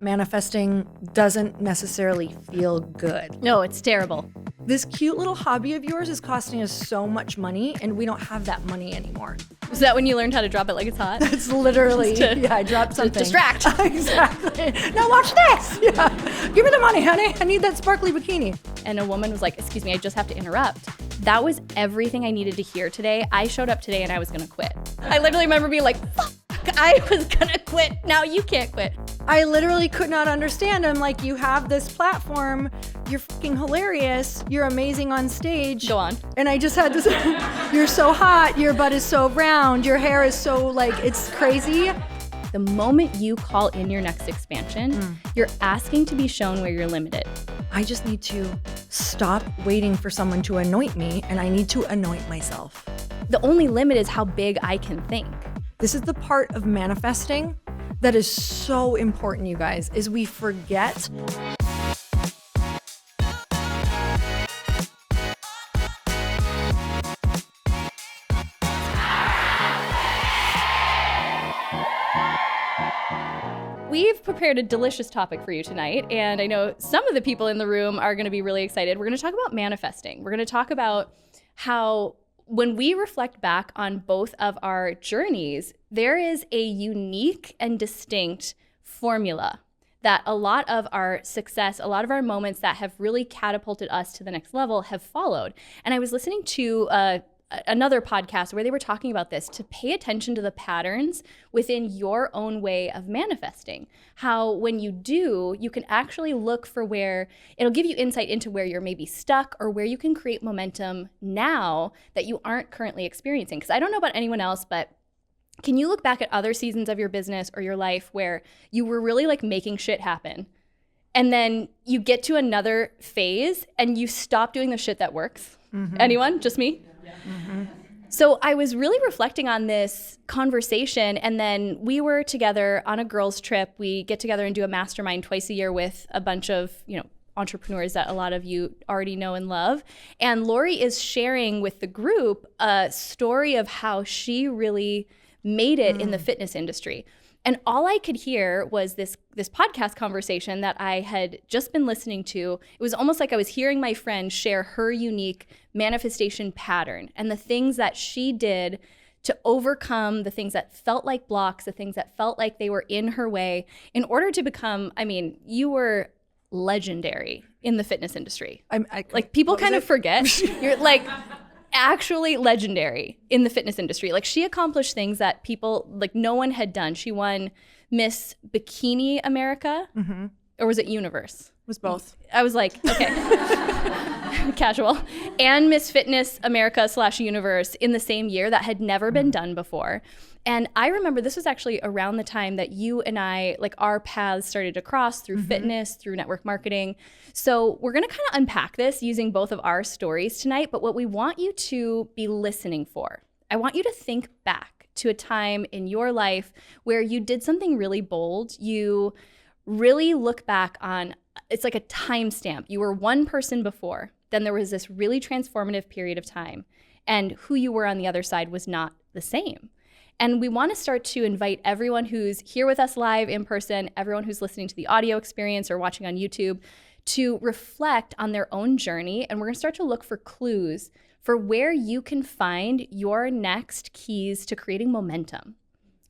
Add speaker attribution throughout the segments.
Speaker 1: manifesting doesn't necessarily feel good.
Speaker 2: No, it's terrible.
Speaker 1: This cute little hobby of yours is costing us so much money, and we don't have that money anymore.
Speaker 2: Is that when you learned how to drop it like it's hot?
Speaker 1: It's literally, yeah, I dropped something.
Speaker 2: Distract.
Speaker 1: Exactly. Now watch this. Yeah. Give me the money, honey. I need that sparkly bikini.
Speaker 2: And a woman was like, excuse me, I just have to interrupt. That was everything I needed to hear today. I showed up today and I was gonna quit. I literally remember being like, fuck, I was gonna quit. Now you can't quit.
Speaker 1: I literally could not understand. I'm like, you have this platform. You're fucking hilarious. You're amazing on stage.
Speaker 2: Go on.
Speaker 1: And I just had to say, you're so hot. Your butt is so round. Your hair is so like, it's crazy.
Speaker 2: The moment you call in your next expansion, you're asking to be shown where you're limited.
Speaker 1: I just need to stop waiting for someone to anoint me, and I need to anoint myself.
Speaker 2: The only limit is how big I can think.
Speaker 1: This is the part of manifesting that is so important, you guys, is we forget.
Speaker 2: We've prepared a delicious topic for you tonight, and I know some of the people in the room are going to be really excited. We're going to talk about manifesting. We're going to talk about how when we reflect back on both of our journeys, there is a unique and distinct formula that a lot of our success, a lot of our moments that have really catapulted us to the next level have followed. And I was listening to another podcast where they were talking about this, to pay attention to the patterns within your own way of manifesting. How when you do, you can actually look for where it'll give you insight into where you're maybe stuck or where you can create momentum now that you aren't currently experiencing. Because I don't know about anyone else, but can you look back at other seasons of your business or your life where you were really like making shit happen, and then you get to another phase and you stop doing the shit that works? Mm-hmm. Anyone? Just me? Mm-hmm. So I was really reflecting on this conversation, and then we were together on a girls' trip. We get together and do a mastermind twice a year with a bunch of, entrepreneurs that a lot of you already know and love. And Lori is sharing with the group a story of how she really made it in the fitness industry. And all I could hear was this podcast conversation that I had just been listening to. It was almost like I was hearing my friend share her unique manifestation pattern and the things that she did to overcome the things that felt like blocks, the things that felt like they were in her way in order to become, you were legendary in the fitness industry. People kind of forget. You're like actually legendary in the fitness industry. Like, she accomplished things that people, like, no one had done. She won Miss Bikini America, or was it Universe?
Speaker 1: It was both.
Speaker 2: I was like, okay. Casual. And Miss Fitness America / Universe in the same year. That had never been done before. And I remember this was actually around the time that you and I, like, our paths started to cross through fitness, through network marketing. So we're going to kind of unpack this using both of our stories tonight. But what we want you to be listening for, I want you to think back to a time in your life where you did something really bold. You really look back on, it's like a timestamp. You were one person before, then there was this really transformative period of time, and who you were on the other side was not the same. And we want to start to invite everyone who's here with us live in person, everyone who's listening to the audio experience or watching on YouTube, to reflect on their own journey. And we're going to start to look for clues for where you can find your next keys to creating momentum.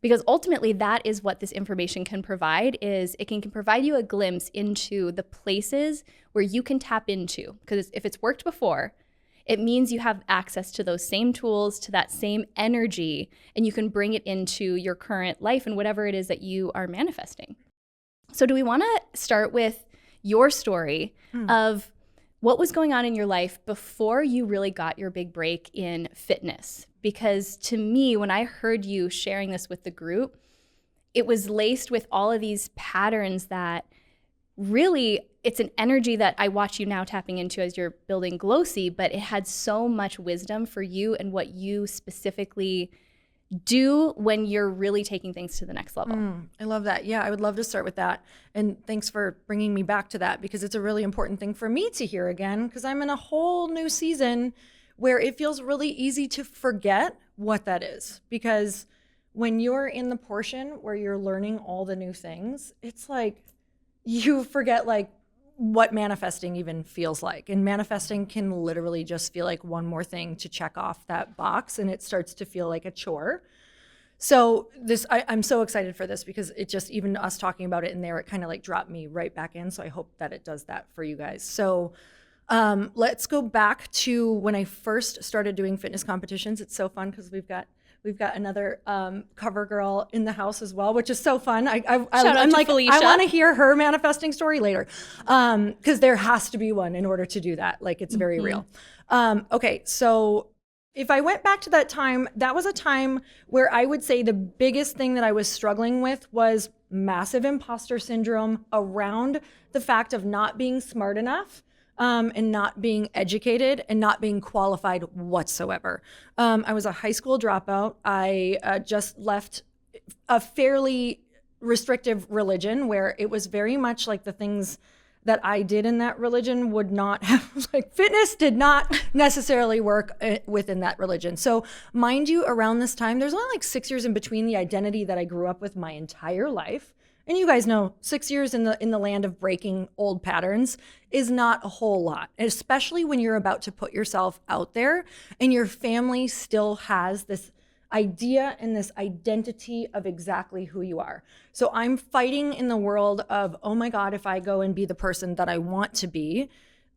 Speaker 2: Because ultimately, that is what this information can provide, is it can provide you a glimpse into the places where you can tap into. Because if it's worked before, it means you have access to those same tools, to that same energy, and you can bring it into your current life and whatever it is that you are manifesting. So do we want to start with your story of what was going on in your life before you really got your big break in fitness? Because to me, when I heard you sharing this with the group, it was laced with all of these patterns that really, it's an energy that I watch you now tapping into as you're building Glossy, but it had so much wisdom for you and what you specifically do when you're really taking things to the next level.
Speaker 1: I love that. Yeah, I would love to start with that. And thanks for bringing me back to that, because it's a really important thing for me to hear again, because I'm in a whole new season where it feels really easy to forget what that is. Because when you're in the portion where you're learning all the new things, it's like, you forget like what manifesting even feels like. And manifesting can literally just feel like one more thing to check off that box, and it starts to feel like a chore. So I'm so excited for this because it just, even us talking about it in there, it kind of like dropped me right back in. So I hope that it does that for you guys. So let's go back to when I first started doing fitness competitions. It's so fun because we've got another cover girl in the house as well, which is so fun. I'm like,
Speaker 2: Felicia.
Speaker 1: I want to hear her manifesting story later, because there has to be one in order to do that. Like, it's very real. Okay, so if I went back to that time, that was a time where I would say the biggest thing that I was struggling with was massive imposter syndrome around the fact of not being smart enough. And not being educated and not being qualified whatsoever. I was a high school dropout. I just left a fairly restrictive religion where it was very much like the things that I did in that religion would not have, like, fitness did not necessarily work within that religion. So mind you, around this time, there's only like 6 years in between the identity that I grew up with my entire life. And you guys know 6 years in the land of breaking old patterns is not a whole lot, especially when you're about to put yourself out there and your family still has this idea and this identity of exactly who you are. So I'm fighting in the world of, oh my God, if I go and be the person that I want to be,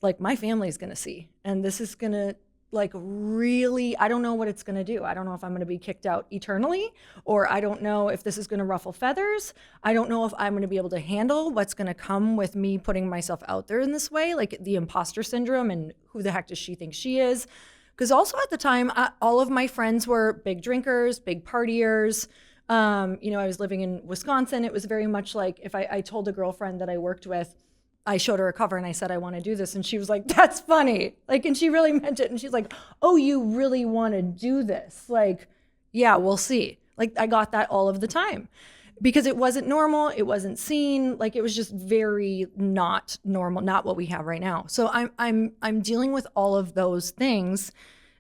Speaker 1: like, my family's gonna see. And this is gonna, like, really, I don't know what it's going to do. I don't know if I'm going to be kicked out eternally, or I don't know if this is going to ruffle feathers. I don't know if I'm going to be able to handle what's going to come with me putting myself out there in this way, like the imposter syndrome and who the heck does she think she is? Because also at the time, all of my friends were big drinkers, big partiers. I was living in Wisconsin. It was very much like if I told a girlfriend that I worked with, I showed her a cover and I said, I want to do this. And she was like, that's funny. Like, and she really meant it. And she's like, oh, you really want to do this? Like, yeah, we'll see. Like, I got that all of the time because it wasn't normal. It wasn't seen. Like, it was just very not normal, not what we have right now. So I'm dealing with all of those things.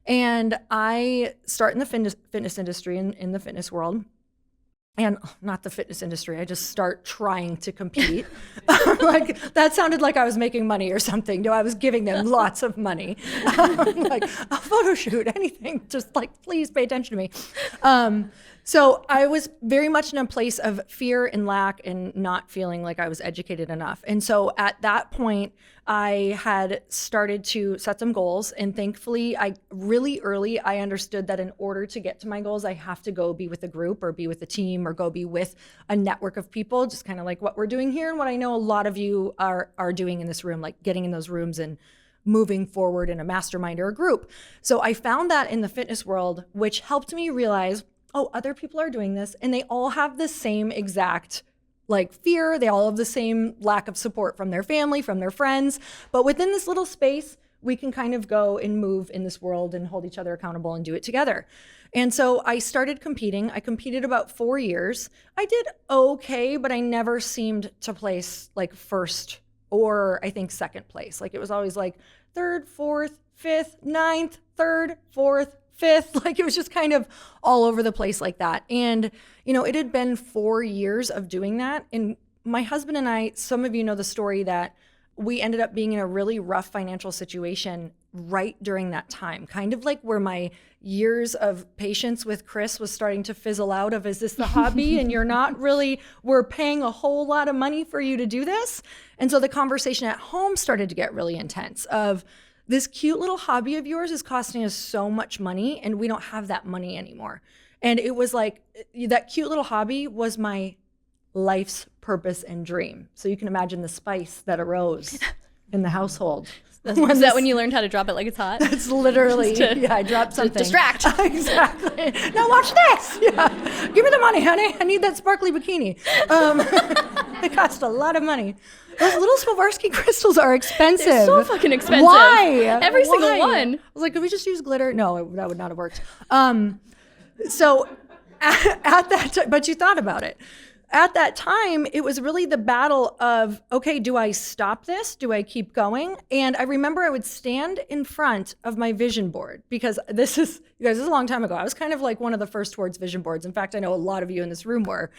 Speaker 1: And I start in the fitness industry, in the fitness world. And not the fitness industry. I just start trying to compete. Like, that sounded like I was making money or something. No, I was giving them lots of money. Like, a photo shoot, anything. Just like, please pay attention to me. So I was very much in a place of fear and lack and not feeling like I was educated enough. And so at that point, I had started to set some goals. And thankfully, really early, I understood that in order to get to my goals, I have to go be with a group or be with a team or go be with a network of people, just kind of like what we're doing here and what I know a lot of you are doing in this room, like getting in those rooms and moving forward in a mastermind or a group. So I found that in the fitness world, which helped me realize, oh, other people are doing this and they all have the same exact like fear. They all have the same lack of support from their family, from their friends. But within this little space, we can kind of go and move in this world and hold each other accountable and do it together. And so I started competing. I competed about 4 years. I did okay, but I never seemed to place like first or I think second place. Like, it was always like third, fourth, fifth, ninth, third, fourth, fifth. Like, it was just kind of all over the place like that. And, it had been 4 years of doing that. And my husband and I, some of you know the story that we ended up being in a really rough financial situation right during that time, kind of like where my years of patience with Chris was starting to fizzle out of, is this the hobby? And we're paying a whole lot of money for you to do this. And so the conversation at home started to get really intense of, this cute little hobby of yours is costing us so much money and we don't have that money anymore. And it was like, that cute little hobby was my life's purpose and dream. So you can imagine the spice that arose in the household.
Speaker 2: Is that when you learned how to drop it like it's hot?
Speaker 1: That's literally, I dropped something.
Speaker 2: Distract.
Speaker 1: Exactly. Now watch this. Yeah. Give me the money, honey. I need that sparkly bikini. It cost a lot of money. Those little Swarovski crystals are expensive.
Speaker 2: They're so fucking expensive.
Speaker 1: Why?
Speaker 2: Every single one.
Speaker 1: I was like, could we just use glitter? No, that would not have worked. So at that time, but you thought about it. At that time, it was really the battle of, okay, do I stop this? Do I keep going? And I remember I would stand in front of my vision board because this is a long time ago. I was kind of like one of the first towards vision boards. In fact, I know a lot of you in this room were.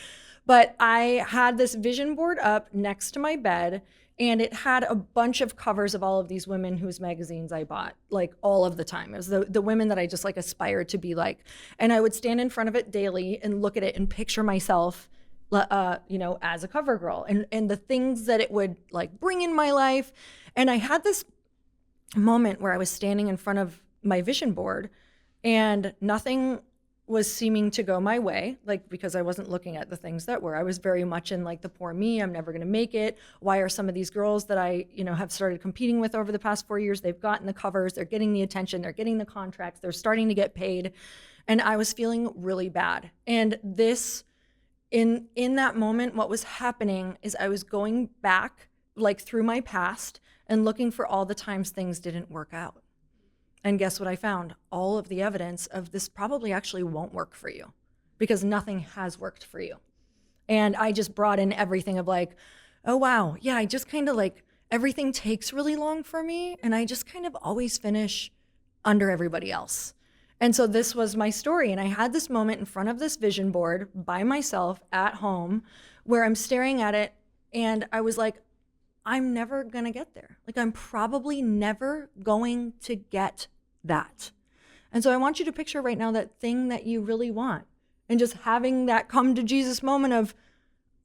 Speaker 1: But I had this vision board up next to my bed, and it had a bunch of covers of all of these women whose magazines I bought, like all of the time. It was the women that I just like aspired to be like. And I would stand in front of it daily and look at it and picture myself, as a cover girl and the things that it would like bring in my life. And I had this moment where I was standing in front of my vision board and nothing was seeming to go my way, like because I wasn't looking at the things that were. I was very much in like the poor me, I'm never gonna make it. Why are some of these girls that I, have started competing with over the past 4 years, they've gotten the covers, they're getting the attention, they're getting the contracts, they're starting to get paid. And I was feeling really bad. And this, in that moment, what was happening is I was going back like through my past and looking for all the times things didn't work out. And guess what I found? All of the evidence of this probably actually won't work for you because nothing has worked for you. And I just brought in everything of like, oh, wow. Yeah, I just kind of like everything takes really long for me. And I just kind of always finish under everybody else. And so this was my story. And I had this moment in front of this vision board by myself at home where I'm staring at it. And I was like, I'm never going to get there. Like, I'm probably never going to get that. And so I want you to picture right now that thing that you really want and just having that come to Jesus moment of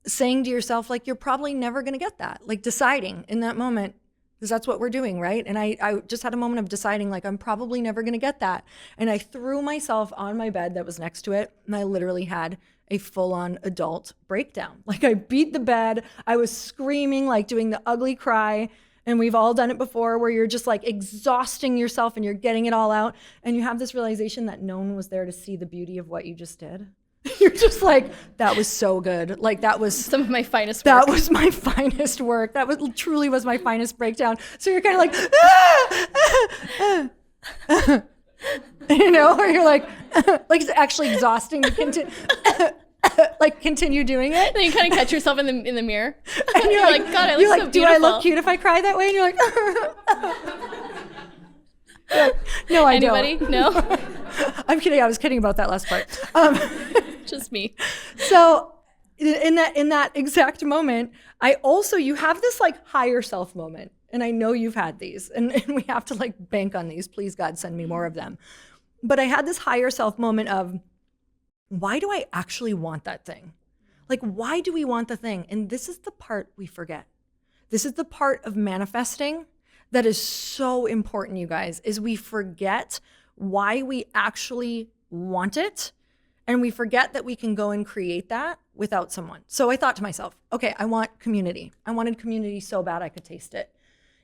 Speaker 1: saying to yourself, like, you're probably never going to get that. Like deciding in that moment, because that's what we're doing, right? And I just had a moment of deciding, like, I'm probably never going to get that. And I threw myself on my bed that was next to it. And I literally had a full-on adult breakdown. Like I beat the bed. I was screaming, like doing the ugly cry. And we've all done it before where you're just like exhausting yourself and you're getting it all out. And you have this realization that no one was there to see the beauty of what you just did. You're just like, that was so good. Like that was
Speaker 2: some of my finest
Speaker 1: That
Speaker 2: work.
Speaker 1: was my finest work. That was truly was my finest breakdown. So you're kind of like, or you're like it's actually exhausting to continue. Continue doing it.
Speaker 2: Then you kind of catch yourself in the mirror.
Speaker 1: And you're like,
Speaker 2: God, I look so beautiful.
Speaker 1: Do I look cute if I cry that way? And you're like, no, I
Speaker 2: Anybody?
Speaker 1: don't.
Speaker 2: No?
Speaker 1: I'm kidding. I was kidding about that last part.
Speaker 2: Just me.
Speaker 1: So in that exact moment, you have this like higher self moment. And I know you've had these and we have to like bank on these. Please, God, send me more of them. But I had this higher self moment of, why do I actually want that thing? Like, why do we want the thing? And this is the part we forget. This is the part of manifesting that is so important, you guys, is we forget why we actually want it. And we forget that we can go and create that without someone. So I thought to myself, okay, I want community. I wanted community so bad I could taste it.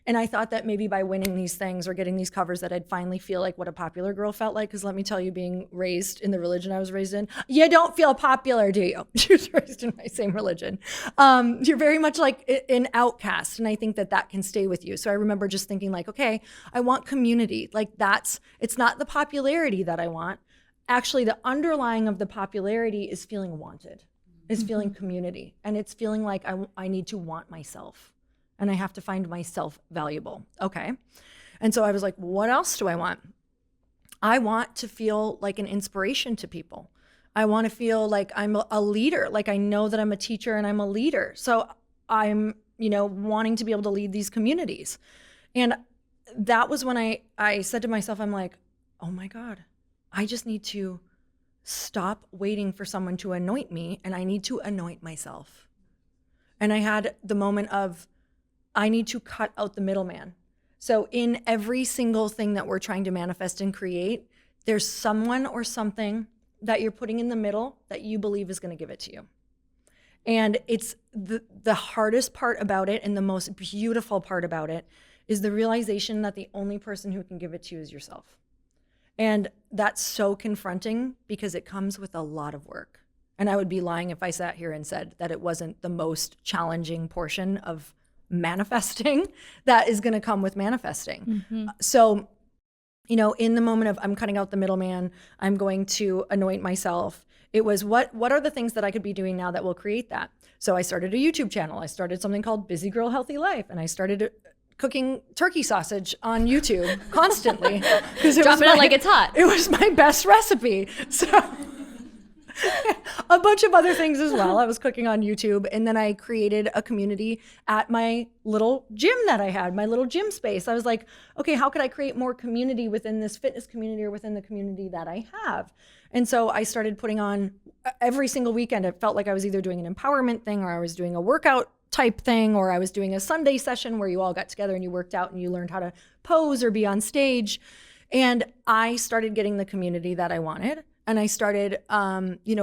Speaker 1: And I thought that maybe by winning these things or getting these covers that I'd finally feel like what a popular girl felt like. Because let me tell you, being raised in the religion I was raised in, you don't feel popular, do you? She was raised in my same religion. You're very much like an outcast. And I think that can stay with you. So I remember just thinking like, okay, I want community. Like it's not the popularity that I want. Actually, the underlying of the popularity is feeling wanted, is feeling community. And it's feeling like I need to want myself. And I have to find myself valuable. Okay. And so I was like, what else do I want? I want to feel like an inspiration to people. I want to feel like I'm a leader. Like I know that I'm a teacher and I'm a leader. So I'm, wanting to be able to lead these communities. And that was when I said to myself, I'm like, oh my God, I just need to stop waiting for someone to anoint me and I need to anoint myself. And I had the moment of, I need to cut out the middleman. So in every single thing that we're trying to manifest and create, there's someone or something that you're putting in the middle that you believe is going to give it to you. And it's the hardest part about it and the most beautiful part about it is the realization that the only person who can give it to you is yourself. And that's so confronting because it comes with a lot of work. And I would be lying if I sat here and said that it wasn't the most challenging portion of manifesting that is going to come with manifesting. Mm-hmm. So, in the moment of I'm cutting out the middleman, I'm going to anoint myself. It was what are the things that I could be doing now that will create that? So I started a YouTube channel. I started something called Busy Girl Healthy Life. And I started cooking turkey sausage on YouTube constantly.
Speaker 2: Dropping it like it's hot.
Speaker 1: It was my best recipe. So a bunch of other things as well. I was cooking on YouTube, and then I created a community at my little gym that I had, my little gym space. I was like, okay, how could I create more community within this fitness community or within the community that I have? And so I started putting on every single weekend. It felt like I was either doing an empowerment thing, or I was doing a workout type thing, or I was doing a Sunday session where you all got together and you worked out and you learned how to pose or be on stage. And I started getting the community that I wanted. And I started,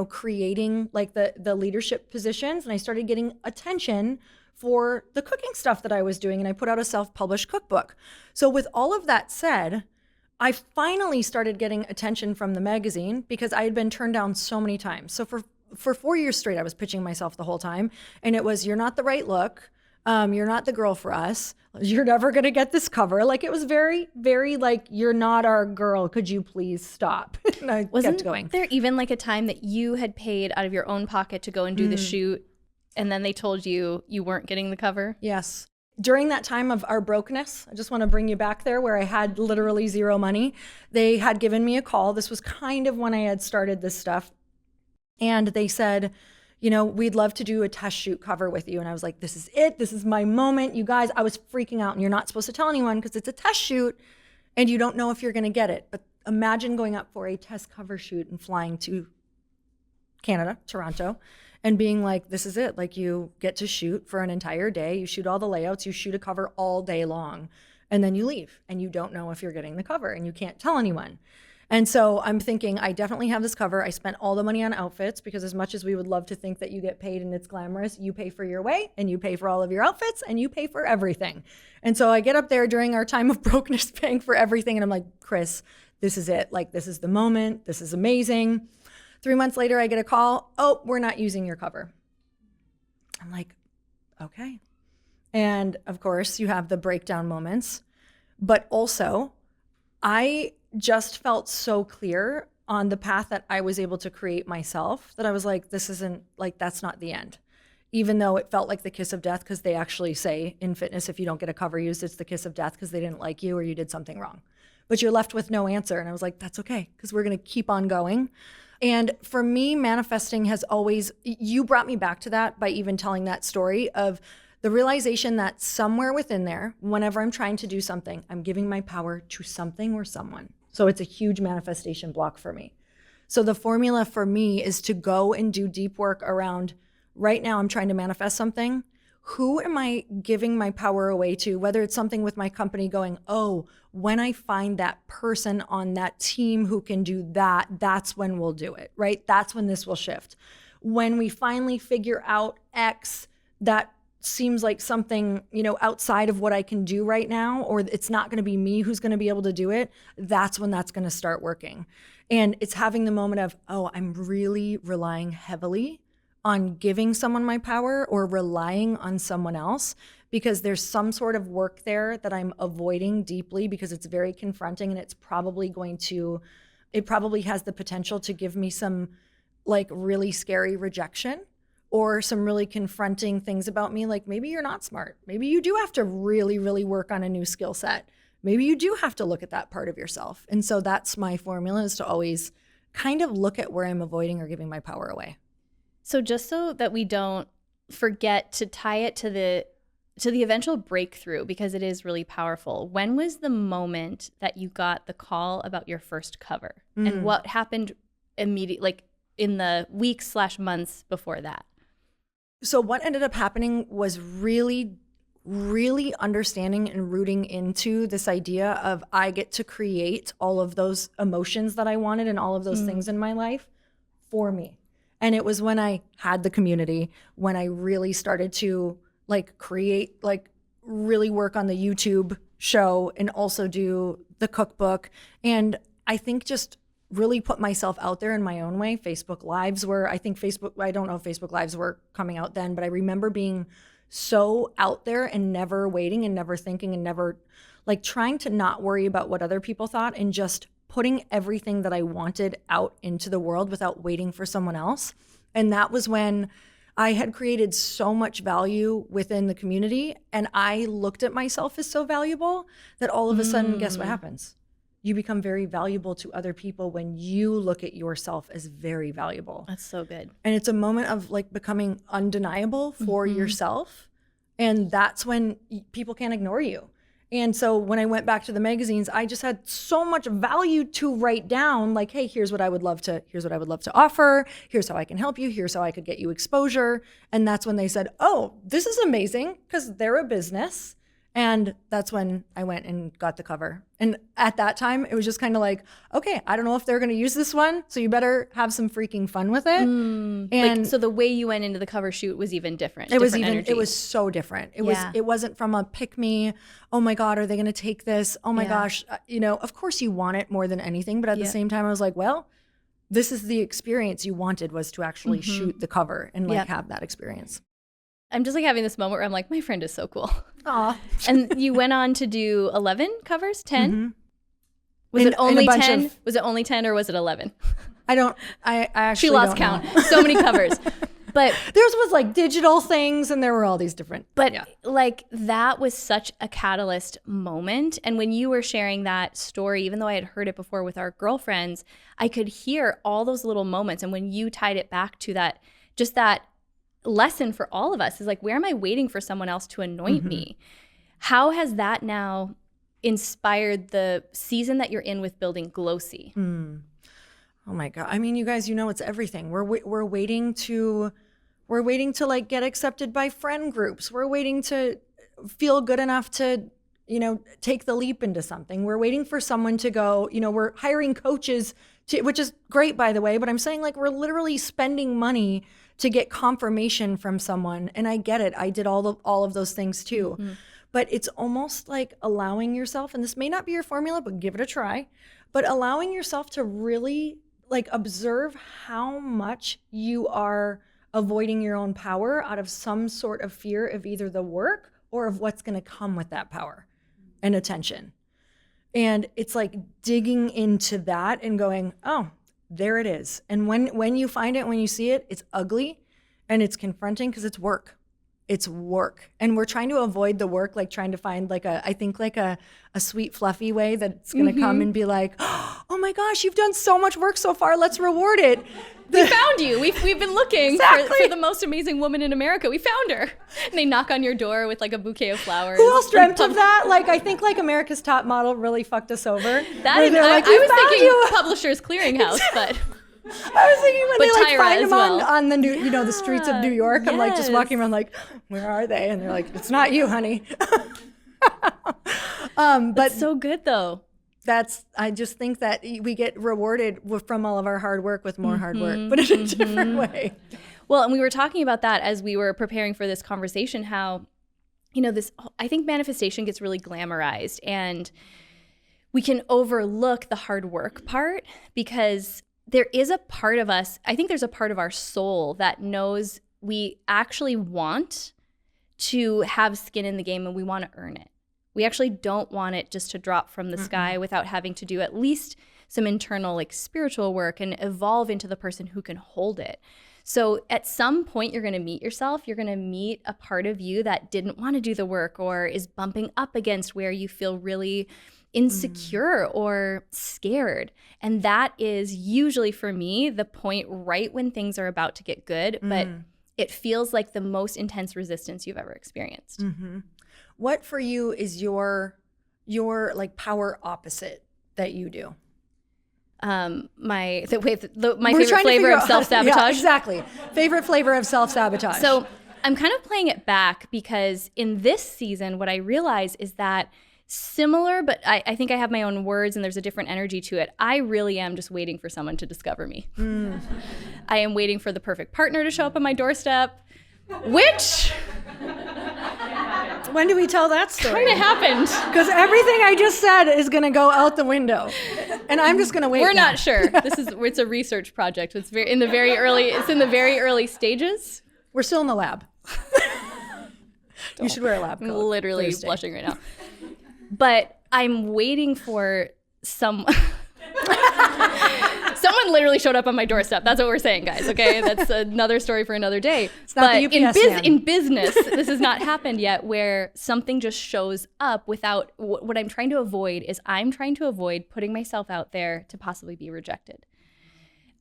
Speaker 1: creating like the leadership positions, and I started getting attention for the cooking stuff that I was doing. And I put out a self-published cookbook. So with all of that said, I finally started getting attention from the magazine because I had been turned down so many times. So for 4 years straight, I was pitching myself the whole time. And it was, you're not the right look. You're not the girl for us. You're never going to get this cover. Like, it was very, very like, you're not our girl. Could you please stop? And I kept going.
Speaker 2: There even like a time that you had paid out of your own pocket to go and do the shoot, and then they told you you weren't getting the cover?
Speaker 1: Yes. During that time of our brokenness, I just want to bring you back there where I had literally zero money. They had given me a call. This was kind of when I had started this stuff. And they said, we'd love to do a test shoot cover with you. And I was like, this is it. This is my moment. You guys, I was freaking out, and you're not supposed to tell anyone because it's a test shoot and you don't know if you're going to get it. But imagine going up for a test cover shoot and flying to Canada, Toronto, and being like, this is it. Like, you get to shoot for an entire day. You shoot all the layouts. You shoot a cover all day long. And then you leave and you don't know if you're getting the cover and you can't tell anyone. And so I'm thinking, I definitely have this cover. I spent all the money on outfits because as much as we would love to think that you get paid and it's glamorous, you pay for your way and you pay for all of your outfits and you pay for everything. And so I get up there during our time of brokenness paying for everything. And I'm like, Chris, this is it. Like, this is the moment. This is amazing. 3 months later, I get a call. Oh, we're not using your cover. I'm like, okay. And of course, you have the breakdown moments. But also, I just felt so clear on the path that I was able to create myself that I was like, this isn't like, that's not the end. Even though it felt like the kiss of death, because they actually say in fitness, if you don't get a cover used, it's the kiss of death because they didn't like you or you did something wrong. But you're left with no answer. And I was like, that's okay, because we're going to keep on going. And for me, manifesting has always, you brought me back to that by even telling that story of the realization that somewhere within there, whenever I'm trying to do something, I'm giving my power to something or someone. So it's a huge manifestation block for me. So the formula for me is to go and do deep work around, right now I'm trying to manifest something. Who am I giving my power away to? Whether it's something with my company going, oh, when I find that person on that team who can do that, that's when we'll do it, right? That's when this will shift. When we finally figure out X, that seems like something, outside of what I can do right now, or it's not going to be me who's going to be able to do it, that's when that's going to start working. And it's having the moment of, oh, I'm really relying heavily on giving someone my power or relying on someone else because there's some sort of work there that I'm avoiding deeply because it's very confronting and it probably has the potential to give me some like really scary rejection or some really confronting things about me. Like, maybe you're not smart. Maybe you do have to really, really work on a new skill set. Maybe you do have to look at that part of yourself. And so that's my formula, is to always kind of look at where I'm avoiding or giving my power away.
Speaker 2: So just so that we don't forget to tie it to the eventual breakthrough, because it is really powerful. When was the moment that you got the call about your first cover? And what happened immediately, like in the weeks/months before that?
Speaker 1: So what ended up happening was really, really understanding and rooting into this idea of I get to create all of those emotions that I wanted and all of those things in my life for me. And it was when I had the community, when I really started to create, really work on the YouTube show and also do the cookbook. And I think just really put myself out there in my own way. Facebook Lives were, I don't know if Facebook Lives were coming out then, but I remember being so out there and never waiting and never thinking and never trying to not worry about what other people thought and just putting everything that I wanted out into the world without waiting for someone else. And that was when I had created so much value within the community and I looked at myself as so valuable that all of a sudden, guess what happens? you become very valuable to other people when you look at yourself as very valuable.
Speaker 2: That's so good.
Speaker 1: And it's a moment of like becoming undeniable for yourself. And that's when people can't ignore you. And so when I went back to the magazines, I just had so much value to write down, like, hey, here's what I would love to offer. Here's how I can help you. Here's how I could get you exposure. And that's when they said, oh, this is amazing, because they're a business. And that's when I went and got the cover. And at that time, it was just kind of like, okay, I don't know if they're going to use this one, so you better have some freaking fun with it. And
Speaker 2: like, so the way you went into the cover shoot was even different.
Speaker 1: It was so different. It wasn't from a pick me, oh my God, are they going to take this? Oh my gosh, of course you want it more than anything. But at the same time, I was like, well, this is the experience you wanted, was to actually shoot the cover and like have that experience.
Speaker 2: I'm just like having this moment where I'm like, my friend is so cool.
Speaker 1: Aw.
Speaker 2: And you went on to do 11 covers, 10? Was it only 10? Was it only 10 or was it 11?
Speaker 1: I actually
Speaker 2: She lost count. So many covers. But
Speaker 1: theirs was like digital things, and there were all these different.
Speaker 2: But like, that was such a catalyst moment. And when you were sharing that story, even though I had heard it before with our girlfriends, I could hear all those little moments. And when you tied it back to that, just that lesson for all of us is like, where am I waiting for someone else to anoint me? How has that now inspired the season that you're in with building Glossy?
Speaker 1: Oh my God. I mean, you guys, it's everything. We're waiting to like get accepted by friend groups. We're waiting to feel good enough to, take the leap into something. We're waiting for someone to go, we're hiring coaches which is great, by the way, but I'm saying like we're literally spending money to get confirmation from someone. And I get it. I did all of those things too. But it's almost like allowing yourself, and this may not be your formula, but give it a try, but allowing yourself to really like observe how much you are avoiding your own power out of some sort of fear of either the work or of what's going to come with that power and attention. And it's like digging into that and going, oh, there it is. And when you find it, when you see it, it's ugly and it's confronting because it's work. It's work. And we're trying to avoid the work, like trying to find like a sweet, fluffy way that's going to come and be like, oh my gosh, you've done so much work so far. Let's reward it.
Speaker 2: We found you. We've been looking
Speaker 1: Exactly.
Speaker 2: for the most amazing woman in America. We found her. And they knock on your door with like a bouquet of flowers.
Speaker 1: Who else dreamt of that? Like, I think like America's Top Model really fucked us over.
Speaker 2: That
Speaker 1: Where they're
Speaker 2: I
Speaker 1: like, "We
Speaker 2: was
Speaker 1: found
Speaker 2: thinking
Speaker 1: you."
Speaker 2: Publishers Clearinghouse, but
Speaker 1: I was thinking when
Speaker 2: But
Speaker 1: they like
Speaker 2: Tyra
Speaker 1: find
Speaker 2: as
Speaker 1: them
Speaker 2: well.
Speaker 1: on the new, the streets of New York. I'm like just
Speaker 2: Yes.
Speaker 1: walking around like, where are they? And they're like, it's not you, honey. But
Speaker 2: so good though.
Speaker 1: I just think that we get rewarded from all of our hard work with more hard work, but in a different way.
Speaker 2: Well, and we were talking about that as we were preparing for this conversation, how, I think manifestation gets really glamorized and we can overlook the hard work part because there is a part of us, I think there's a part of our soul that knows we actually want to have skin in the game and we want to earn it. We actually don't want it just to drop from the sky without having to do at least some internal like spiritual work and evolve into the person who can hold it. So at some point you're going to meet yourself. You're going to meet a part of you that didn't want to do the work or is bumping up against where you feel really insecure or scared. And that is usually for me the point right when things are about to get good, but it feels like the most intense resistance you've ever experienced.
Speaker 1: What for you is your like power opposite that you do?
Speaker 2: My favorite flavor of self-sabotage.
Speaker 1: Yeah, exactly. Favorite flavor of self-sabotage.
Speaker 2: So I'm kind of playing it back because in this season, what I realize is that similar, but I think I have my own words and there's a different energy to it. I really am just waiting for someone to discover me. I am waiting for the perfect partner to show up on my doorstep, which
Speaker 1: when do we tell that story?
Speaker 2: kind of happened.
Speaker 1: Because everything I just said is going to go out the window, and I'm just going to wait.
Speaker 2: We're
Speaker 1: now.
Speaker 2: not sure. It's a research project. It's in the very early stages.
Speaker 1: We're still in the lab. You should wear a lab coat.
Speaker 2: I'm literally
Speaker 1: Thursday.
Speaker 2: blushing right now. But I'm waiting for someone Someone literally showed up on my doorstep. That's what we're saying, guys. Okay, that's another story for another day.
Speaker 1: It's not the UPS man.
Speaker 2: In business, this has not happened yet, where something just shows up without. What I'm trying to avoid is putting myself out there to possibly be rejected.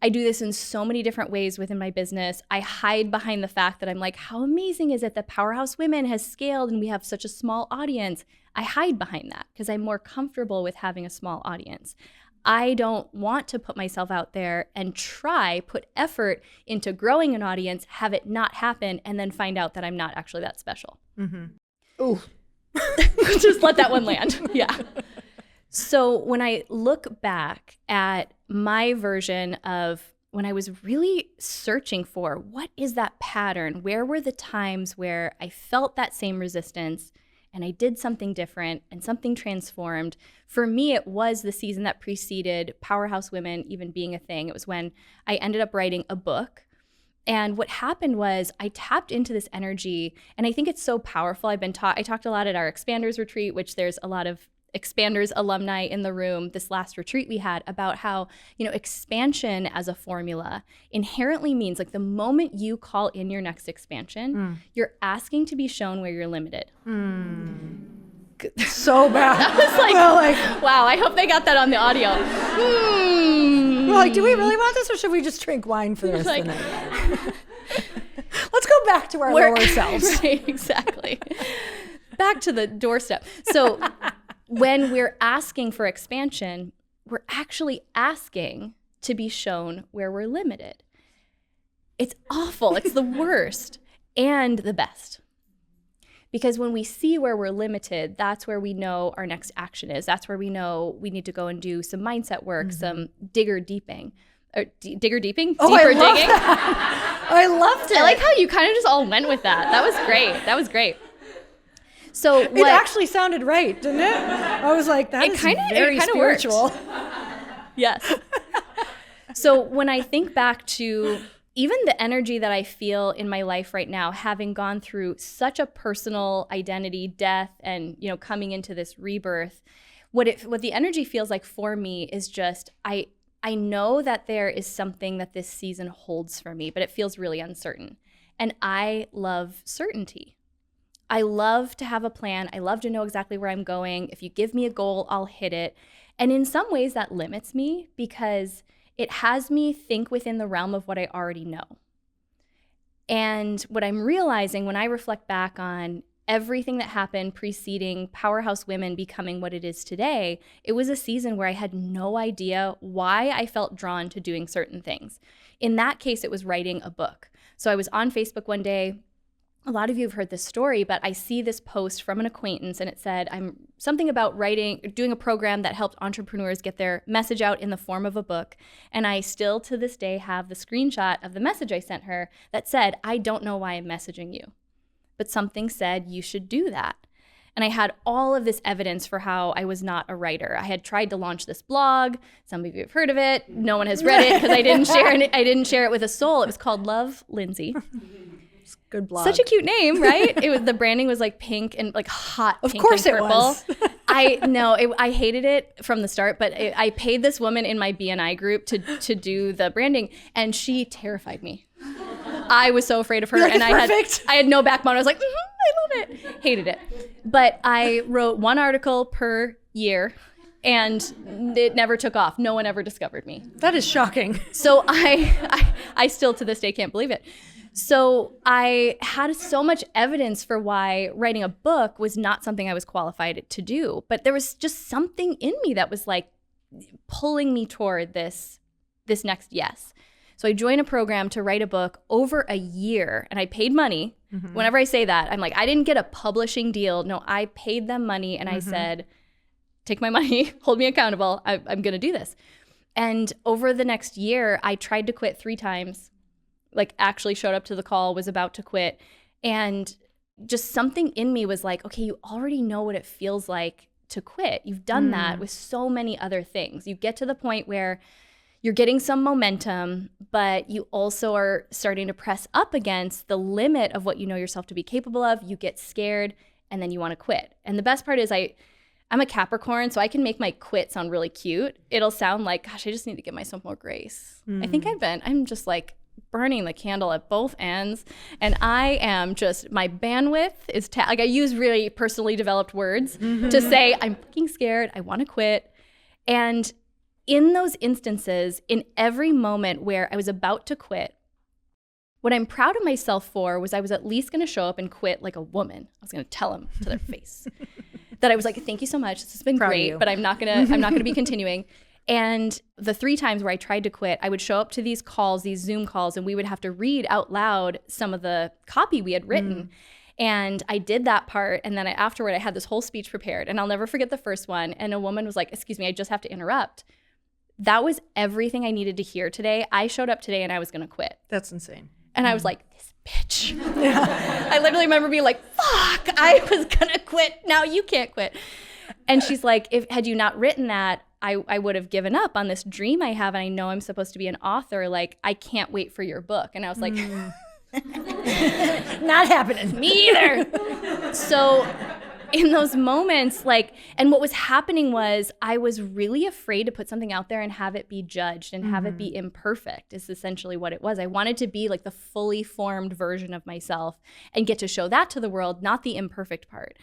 Speaker 2: I do this in so many different ways within my business. I hide behind the fact that I'm like, how amazing is it that Powerhouse Women has scaled and we have such a small audience? I hide behind that because I'm more comfortable with having a small audience. I don't want to put myself out there and put effort into growing an audience, have it not happen, and then find out that I'm not actually that special.
Speaker 1: Ooh.
Speaker 2: Just let that one land. Yeah. So when I look back at my version of when I was really searching for what is that pattern, where were the times where I felt that same resistance and I did something different and something transformed. For me, it was the season that preceded Powerhouse Women even being a thing. It was when I ended up writing a book. And what happened was I tapped into this energy, and I think it's so powerful. I talked a lot at our Expanders retreat, which there's a lot of Expanders alumni in the room this last retreat we had, about how, expansion as a formula inherently means, like, the moment you call in your next expansion, you're asking to be shown where you're limited.
Speaker 1: So bad.
Speaker 2: That was like, wow, I hope they got that on the audio.
Speaker 1: We're like, do we really want this, or should we just drink wine for the rest of the night? Let's go back to our lower selves.
Speaker 2: Right, exactly. Back to the doorstep. So when we're asking for expansion, we're actually asking to be shown where we're limited. It's awful. It's the worst and the best. Because when we see where we're limited, that's where we know our next action is. That's where we know we need to go and do some mindset work, some digger deeping. Or digger deeping?
Speaker 1: Oh,
Speaker 2: Deeper
Speaker 1: I love
Speaker 2: digging?
Speaker 1: That. I loved it.
Speaker 2: I like how you kind of just all went with that. That was great. So
Speaker 1: it actually sounded right, didn't it? I was like, that is very spiritual.
Speaker 2: Yes. So when I think back to even the energy that I feel in my life right now, having gone through such a personal identity death and, coming into this rebirth, what the energy feels like for me is just, I know that there is something that this season holds for me, but it feels really uncertain. And I love certainty. I love to have a plan. I love to know exactly where I'm going. If you give me a goal, I'll hit it. And in some ways that limits me because it has me think within the realm of what I already know. And what I'm realizing when I reflect back on everything that happened preceding Powerhouse Women becoming what it is today, it was a season where I had no idea why I felt drawn to doing certain things. In that case, it was writing a book. So I was on Facebook one day. A lot of you have heard this story, but I see this post from an acquaintance and it said, I'm something about doing a program that helped entrepreneurs get their message out in the form of a book. And I still to this day have the screenshot of the message I sent her that said, I don't know why I'm messaging you, but something said you should do that. And I had all of this evidence for how I was not a writer. I had tried to launch this blog. Some of you have heard of it. No one has read it because I didn't share it with a soul. It was called Love Lindsey.
Speaker 1: Good blog.
Speaker 2: Such a cute name, right? The branding was like pink and like hot pink and purple.
Speaker 1: Of course it was.
Speaker 2: I hated it from the start, but I paid this woman in my BNI group to do the branding, and she terrified me. I was so afraid of her, and I had no backbone. I was like, I love it. Hated it. But I wrote one article per year, and it never took off. No one ever discovered me.
Speaker 1: That is shocking.
Speaker 2: So I still to this day can't believe it. So I had so much evidence for why writing a book was not something I was qualified to do. But there was just something in me that was like pulling me toward this next yes. So I joined a program to write a book over a year, and I paid money. Mm-hmm. Whenever I say that, I'm like, I didn't get a publishing deal. No, I paid them money, and I said, take my money, hold me accountable. I'm going to do this. And over the next year, I tried to quit 3 times. Like actually showed up to the call, was about to quit. And just something in me was like, okay, you already know what it feels like to quit. You've done that with so many other things. You get to the point where you're getting some momentum, but you also are starting to press up against the limit of what you know yourself to be capable of. You get scared and then you want to quit. And the best part is I'm a Capricorn, so I can make my quit sound really cute. It'll sound like, gosh, I just need to give myself more grace. I think I'm just like burning the candle at both ends. And I am just, my bandwidth is, like I use really personally developed words to say, I'm fucking scared. I want to quit. And in those instances, in every moment where I was about to quit, what I'm proud of myself for was I was at least going to show up and quit like a woman. I was going to tell them to their face that I was like, thank you so much. This has been great, but I'm not going to be continuing. And the 3 times where I tried to quit, I would show up to these calls, these Zoom calls, and we would have to read out loud some of the copy we had written. And I did that part. And then afterward, I had this whole speech prepared. And I'll never forget the first one. And a woman was like, excuse me, I just have to interrupt. That was everything I needed to hear today. I showed up today and I was going to quit.
Speaker 1: That's insane.
Speaker 2: And I was like, this bitch. I literally remember being like, fuck, I was going to quit. Now you can't quit. And she's like, had you not written that, I would have given up on this dream I have. And I know I'm supposed to be an author. Like, I can't wait for your book. And I was like,
Speaker 1: not happening.
Speaker 2: Me either. So in those moments, like, and what was happening was I was really afraid to put something out there and have it be judged and have it be imperfect is essentially what it was. I wanted to be like the fully formed version of myself and get to show that to the world, not the imperfect part.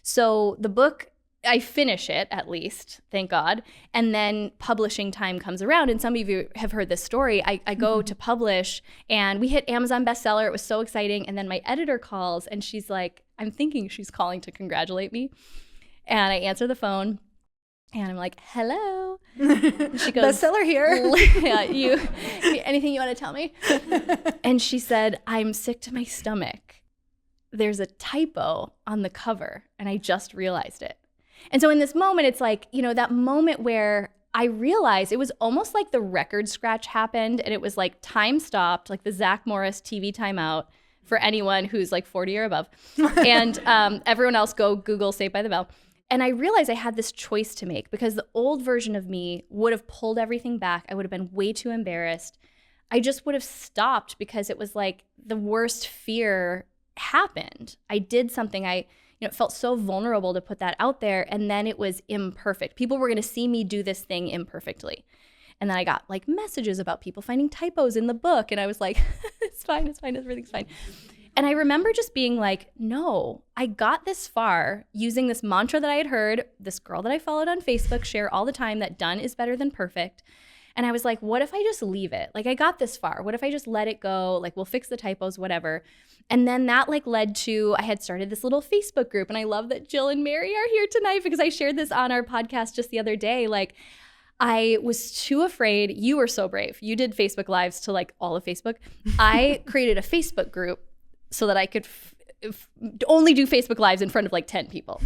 Speaker 2: So the book, I finish it at least, thank God. And then publishing time comes around. And some of you have heard this story. I go to publish and we hit Amazon bestseller. It was so exciting. And then my editor calls and she's like, I'm thinking she's calling to congratulate me. And I answer the phone and I'm like, hello. And she goes,
Speaker 1: bestseller here.
Speaker 2: Yeah, anything you want to tell me? And she said, I'm sick to my stomach. There's a typo on the cover and I just realized it. And so in this moment, it's like, you know, that moment where I realized it was almost like the record scratch happened and it was like time stopped, like the Zach Morris TV timeout for anyone who's like 40 or above. And everyone else go Google Saved by the Bell. And I realized I had this choice to make because the old version of me would have pulled everything back. I would have been way too embarrassed. I just would have stopped because it was like the worst fear happened. I did something it felt so vulnerable to put that out there. And then it was imperfect. People were going to see me do this thing imperfectly. And then I got like messages about people finding typos in the book. And I was like, it's fine, everything's fine. And I remember just being like, no, I got this far using this mantra that I had heard, this girl that I followed on Facebook share all the time that done is better than perfect. And I was like, what if I just leave it? Like I got this far. What if I just let it go? Like we'll fix the typos, whatever. And then that like led to, I had started this little Facebook group. And I love that Jill and Mary are here tonight because I shared this on our podcast just the other day. Like I was too afraid. You were so brave. You did Facebook Lives to like all of Facebook. I created a Facebook group so that I could only do Facebook Lives in front of like 10 people.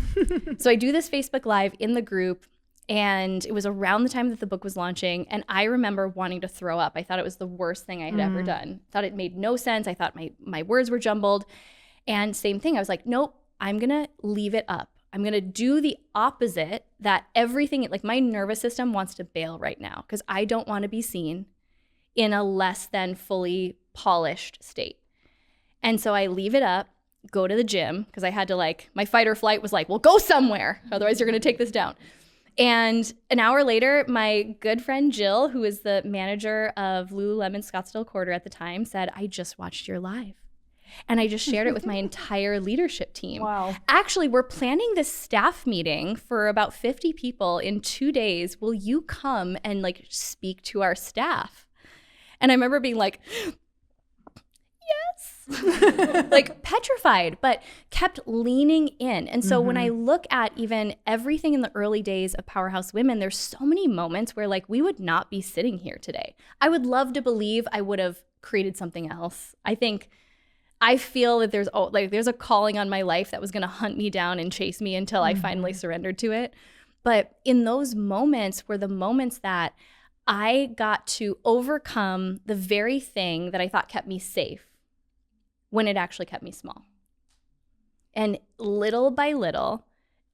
Speaker 2: So I do this Facebook Live in the group. And it was around the time that the book was launching. And I remember wanting to throw up. I thought it was the worst thing I had ever done. Thought it made no sense. I thought my words were jumbled. And same thing. I was like, nope, I'm going to leave it up. I'm going to do the opposite that everything, like my nervous system wants to bail right now because I don't want to be seen in a less than fully polished state. And so I leave it up, go to the gym because I had to like, my fight or flight was like, well, go somewhere. Otherwise you're going to take this down. And an hour later, my good friend Jill, who is the manager of Lululemon Scottsdale Quarter at the time, said, I just watched your live. And I just shared it with my entire leadership team.
Speaker 1: Wow.
Speaker 2: Actually, we're planning this staff meeting for about 50 people in 2 days. Will you come and like speak to our staff? And I remember being like, yes, like petrified, but kept leaning in. And so when I look at even everything in the early days of Powerhouse Women, there's so many moments where like we would not be sitting here today. I would love to believe I would have created something else. I feel that there's a calling on my life that was going to hunt me down and chase me until I finally surrendered to it. But in those moments were the moments that I got to overcome the very thing that I thought kept me safe when it actually kept me small. And little by little,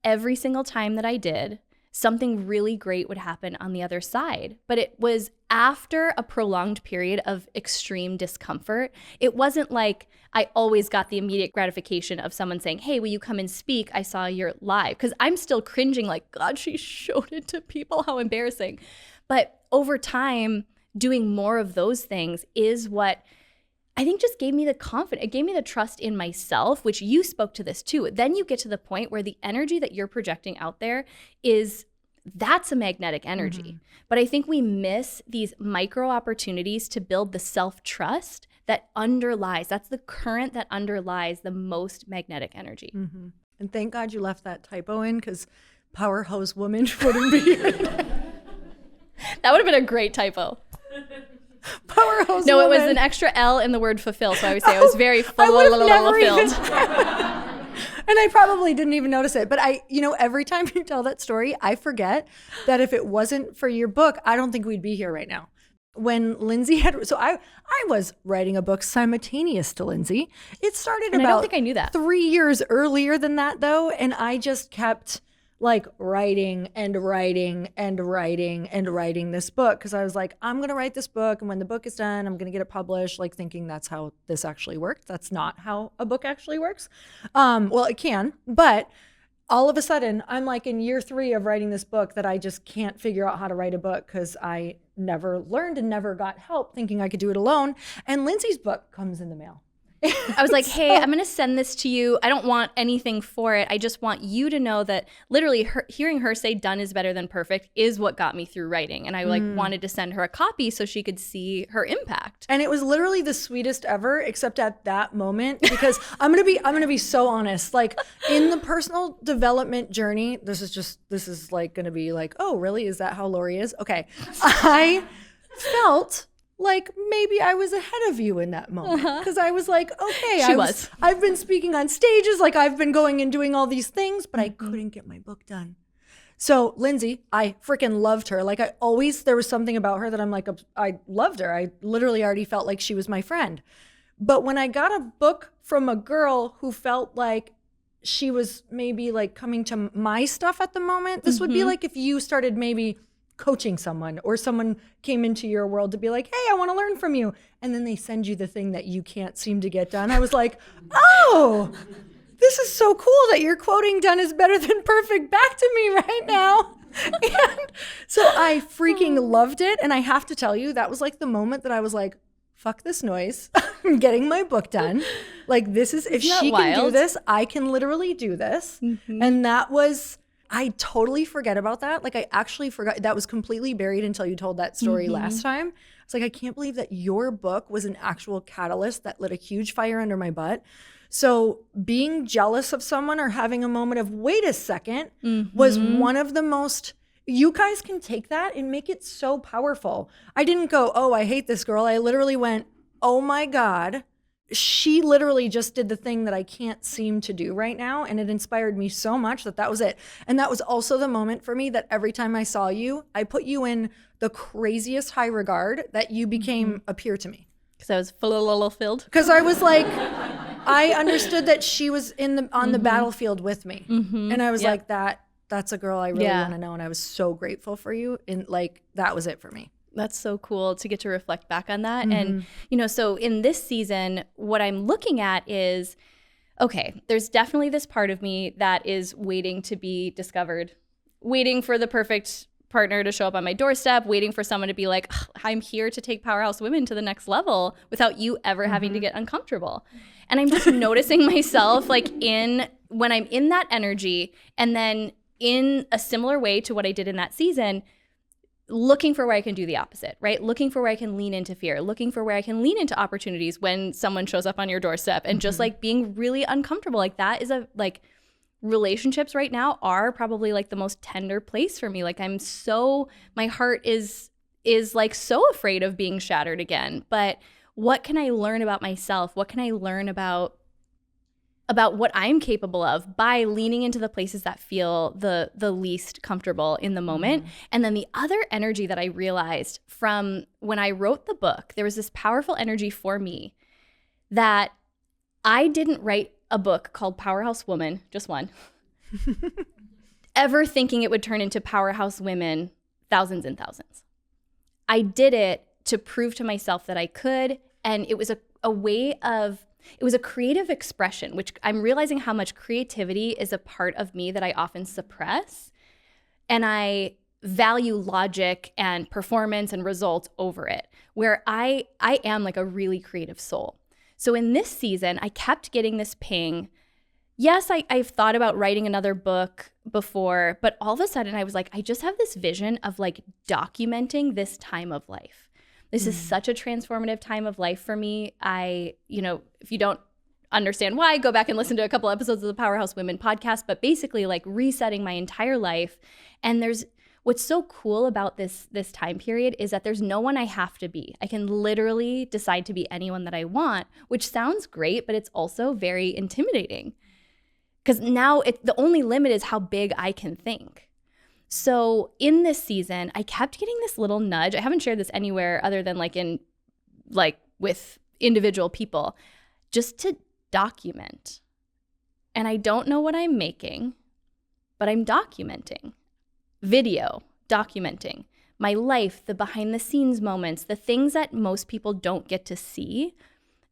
Speaker 2: every single time that I did, something really great would happen on the other side. But it was after a prolonged period of extreme discomfort. It wasn't like I always got the immediate gratification of someone saying, hey, will you come and speak? I saw you're live. Because I'm still cringing like, God, she showed it to people. How embarrassing. But over time, doing more of those things is what I think just gave me the confidence. It gave me the trust in myself, which you spoke to this too. Then you get to the point where the energy that you're projecting out there that's a magnetic energy. Mm-hmm. But I think we miss these micro opportunities to build the self-trust that underlies, that's the current that underlies the most magnetic energy.
Speaker 1: Mm-hmm. And thank God you left that typo in, because Powerhouse woman wouldn't be here.
Speaker 2: That would have been a great typo.
Speaker 1: Powerhouse
Speaker 2: No,
Speaker 1: woman.
Speaker 2: it was an extra L in the word fulfill. So I would say I was very fulfilled.
Speaker 1: And I probably didn't even notice it. But every time you tell that story, I forget that if it wasn't for your book, I don't think we'd be here right now. When Lindsey I was writing a book simultaneous to Lindsey. It started
Speaker 2: and
Speaker 1: about
Speaker 2: I don't think I knew that.
Speaker 1: 3 years earlier than that, though. And I just kept like writing and writing and writing and writing this book, because I was like, I'm going to write this book, and when the book is done, I'm going to get it published, like thinking that's how this actually works. That's not how a book actually works. Well, it can, but all of a sudden I'm like in year 3 of writing this book that I just can't figure out how to write a book, because I never learned and never got help, thinking I could do it alone. And Lindsey's book comes in the mail.
Speaker 2: I was like, hey, I'm going to send this to you. I don't want anything for it. I just want you to know that literally hearing her say done is better than perfect is what got me through writing. And I wanted to send her a copy so she could see her impact.
Speaker 1: And it was literally the sweetest ever, except at that moment, because I'm going to be so honest, like in the personal development journey, this is like going to be like, oh, really? Is that how Lori is? Okay. I felt like maybe I was ahead of you in that moment, because I was like, okay, I've been speaking on stages, like I've been going and doing all these things, but I couldn't get my book done. So Lindsey, I freaking loved her. Like there was something about her that I'm like, I loved her. I literally already felt like she was my friend. But when I got a book from a girl who felt like she was maybe like coming to my stuff at the moment, this would be like if you started maybe coaching someone, or someone came into your world to be like, hey, I want to learn from you. And then they send you the thing that you can't seem to get done. I was like, oh, this is so cool that you're quoting done is better than perfect back to me right now. And so I freaking loved it. And I have to tell you, that was like the moment that I was like, fuck this noise. I'm getting my book done. Like this is, if she can do this, I can literally do this. Mm-hmm. And that was, I totally forget about that. Like I actually forgot. That was completely buried until you told that story last time. It's like, I can't believe that your book was an actual catalyst that lit a huge fire under my butt. So being jealous of someone or having a moment of, wait a second, was one of the most, you guys can take that and make it so powerful. I didn't go, oh, I hate this girl. I literally went, oh my God. She literally just did the thing that I can't seem to do right now. And it inspired me so much that was it. And that was also the moment for me that every time I saw you, I put you in the craziest high regard that you became a peer to me.
Speaker 2: Because I was fulfilled.
Speaker 1: Because I was like, I understood that she was on the battlefield with me. And I was like, that's a girl I really want to know. And I was so grateful for you. And like, that was it for me.
Speaker 2: That's so cool to get to reflect back on that. And, so in this season, what I'm looking at is, okay, there's definitely this part of me that is waiting to be discovered, waiting for the perfect partner to show up on my doorstep, waiting for someone to be like, I'm here to take Powerhouse Women to the next level without you ever having to get uncomfortable. And I'm just noticing myself like when I'm in that energy, and then in a similar way to what I did in that season, looking for where I can do the opposite, right? Looking for where I can lean into fear, looking for where I can lean into opportunities when someone shows up on your doorstep, and just like being really uncomfortable. Like that is relationships right now are probably like the most tender place for me. Like my heart is like so afraid of being shattered again. But what can I learn about myself? What can I learn about what I'm capable of by leaning into the places that feel the least comfortable in the moment? And then the other energy that I realized from when I wrote the book, there was this powerful energy for me that I didn't write a book called Powerhouse Woman, just one, ever thinking it would turn into Powerhouse Women, thousands and thousands. I did it to prove to myself that I could, and it was a way of, it was a creative expression, which I'm realizing how much creativity is a part of me that I often suppress. And I value logic and performance and results over it, where I am like a really creative soul. So in this season, I kept getting this ping. Yes, I've thought about writing another book before, but all of a sudden I was like, I just have this vision of like documenting this time of life. This is such a transformative time of life for me. If you don't understand why, go back and listen to a couple episodes of the Powerhouse Women podcast, but basically like resetting my entire life. And what's so cool about this time period is that there's no one I have to be. I can literally decide to be anyone that I want, which sounds great, but it's also very intimidating. Because now the only limit is how big I can think. So in this season, I kept getting this little nudge. I haven't shared this anywhere other than with individual people, just to document. And I don't know what I'm making, but I'm documenting. Video, documenting my life, the behind the scenes moments, the things that most people don't get to see.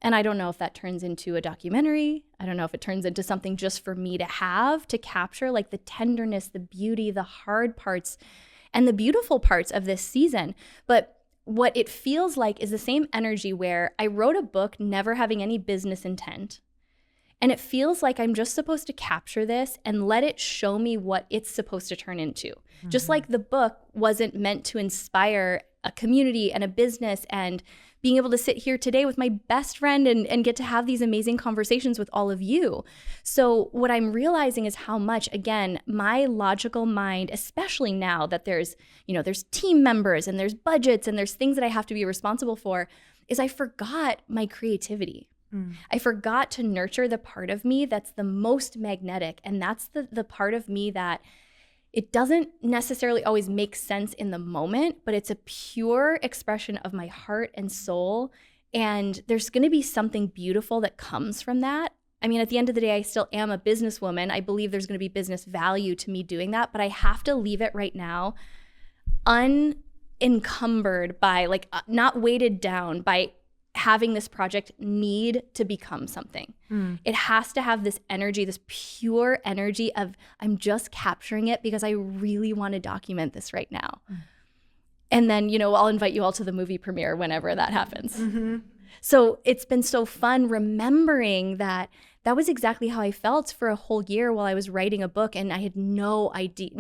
Speaker 2: And I don't know if that turns into a documentary. I don't know if it turns into something just for me to have, to capture like the tenderness, the beauty, the hard parts, and the beautiful parts of this season. But what it feels like is the same energy where I wrote a book never having any business intent. And it feels like I'm just supposed to capture this and let it show me what it's supposed to turn into. Mm-hmm. Just like the book wasn't meant to inspire a community and a business and being able to sit here today with my best friend and get to have these amazing conversations with all of you. So what I'm realizing is how much, again, my logical mind, especially now that there's team members and there's budgets and there's things that I have to be responsible for, is I forgot my creativity. I forgot to nurture the part of me that's the most magnetic. And that's the part of me that it doesn't necessarily always make sense in the moment, but it's a pure expression of my heart and soul. And there's going to be something beautiful that comes from that. I mean, at the end of the day, I still am a businesswoman. I believe there's going to be business value to me doing that, but I have to leave it right now unencumbered by, not weighted down by having this project need to become something. It has to have this energy, this pure energy of I'm just capturing it because I really want to document this right now. And then, I'll invite you all to the movie premiere whenever that happens. Mm-hmm. So it's been so fun remembering that was exactly how I felt for a whole year while I was writing a book, and I had no idea.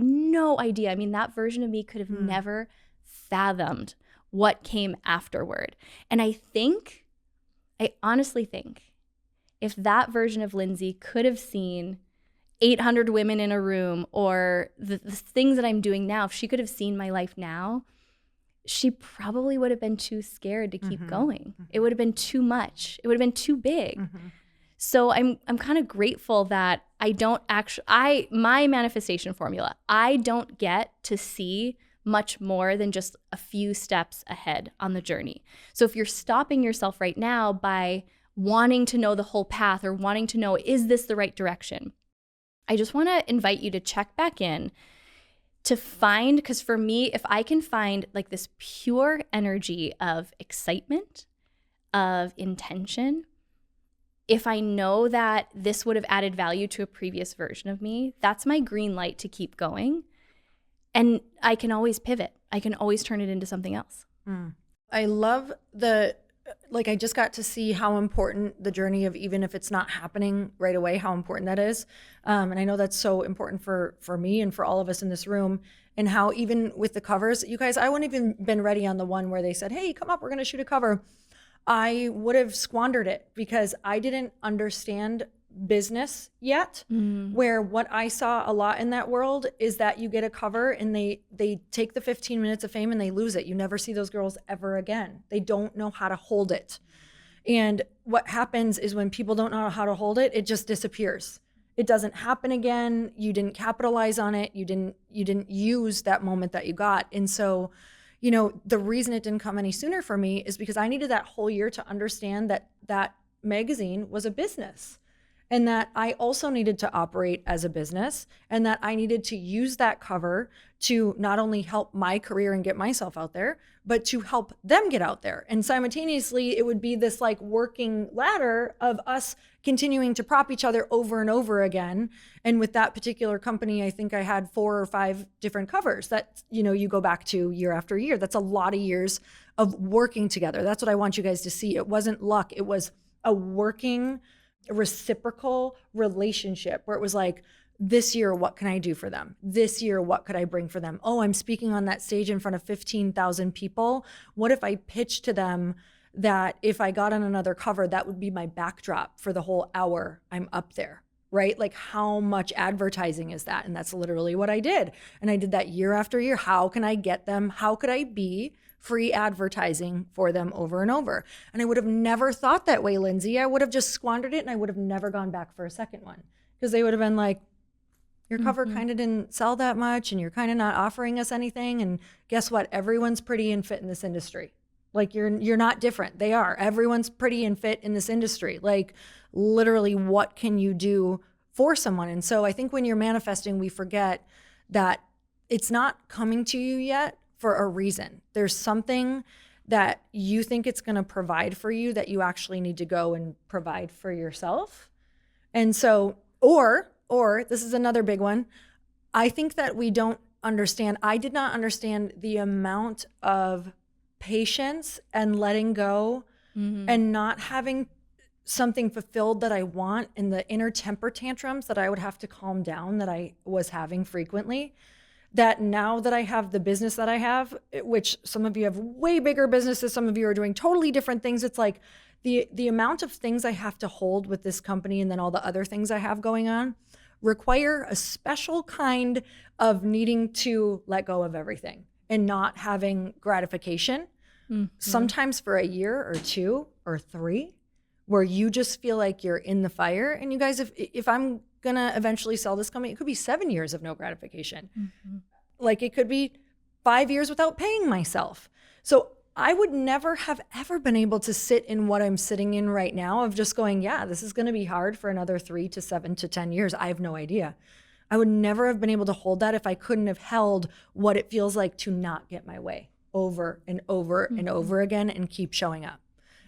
Speaker 2: I mean, that version of me could have never fathomed what came afterward. And I honestly think if that version of Lindsey could have seen 800 women in a room or the things that I'm doing now, if she could have seen my life now, she probably would have been too scared to keep going. It would have been too much. It would have been too big. So I'm kind of grateful that my manifestation formula, I don't get to see much more than just a few steps ahead on the journey. So if you're stopping yourself right now by wanting to know the whole path or wanting to know, is this the right direction? I just want to invite you to check back in to find, because for me, if I can find like this pure energy of excitement, of intention, if I know that this would have added value to a previous version of me, that's my green light to keep going. And I can always pivot. I can always turn it into something else.
Speaker 1: I love I just got to see how important the journey of, even if it's not happening right away, how important that is. And I know that's so important for me and for all of us in this room, and how even with the covers, you guys, I wouldn't even been ready on the one where they said, hey, come up, we're going to shoot a cover. I would have squandered it because I didn't understand business yet, where what I saw a lot in that world is that you get a cover and they take the 15 minutes of fame and they lose it. You never see those girls ever again. They don't know how to hold it. And what happens is when people don't know how to hold it, it just disappears. It doesn't happen again. You didn't capitalize on it. You didn't use that moment that you got. And so, the reason it didn't come any sooner for me is because I needed that whole year to understand that magazine was a business. and that I also needed to operate as a business, and that I needed to use that cover to not only help my career and get myself out there, but to help them get out there. And simultaneously, it would be this like working ladder of us continuing to prop each other over and over again. And with that particular company, I think I had 4 or 5 different covers that, you go back to year after year. That's a lot of years of working together. That's what I want you guys to see. It wasn't luck. It was a working, reciprocal relationship where it was like, this year, what can I do for them? This year, what could I bring for them? Oh, I'm speaking on that stage in front of 15,000 people. What if I pitch to them that if I got on another cover, that would be my backdrop for the whole hour I'm up there, right? Like, how much advertising is that? And that's literally what I did. And I did that year after year. How can I get them? How could I be free advertising for them over and over? And I would have never thought that way, Lindsey. I would have just squandered it, and I would have never gone back for a second one, because they would have been like, your cover kind of didn't sell that much, and you're kind of not offering us anything. And guess what? Everyone's pretty and fit in this industry. Like, you're not different. They are. Everyone's pretty and fit in this industry. Like, literally, what can you do for someone? And so I think when you're manifesting, we forget that it's not coming to you yet for a reason. There's something that you think it's going to provide for you that you actually need to go and provide for yourself. And so, or this is another big one. I think that we don't understand. I did not understand the amount of patience and letting go and not having something fulfilled that I want, and the inner temper tantrums that I would have to calm down that I was having frequently. That now that I have the business that I have, which some of you have way bigger businesses, some of you are doing totally different things. It's like the amount of things I have to hold with this company, and then all the other things I have going on, require a special kind of needing to let go of everything and not having gratification, sometimes for a year or 2 or 3, where you just feel like you're in the fire. And you guys, if I'm gonna eventually sell this company, it could be 7 years of no gratification. Like, it could be 5 years without paying myself. So I would never have ever been able to sit in what I'm sitting in right now of just going, yeah, this is going to be hard for another 3 to 7 to 10 years. I have no idea. I would never have been able to hold that if I couldn't have held what it feels like to not get my way over and over and over again and keep showing up.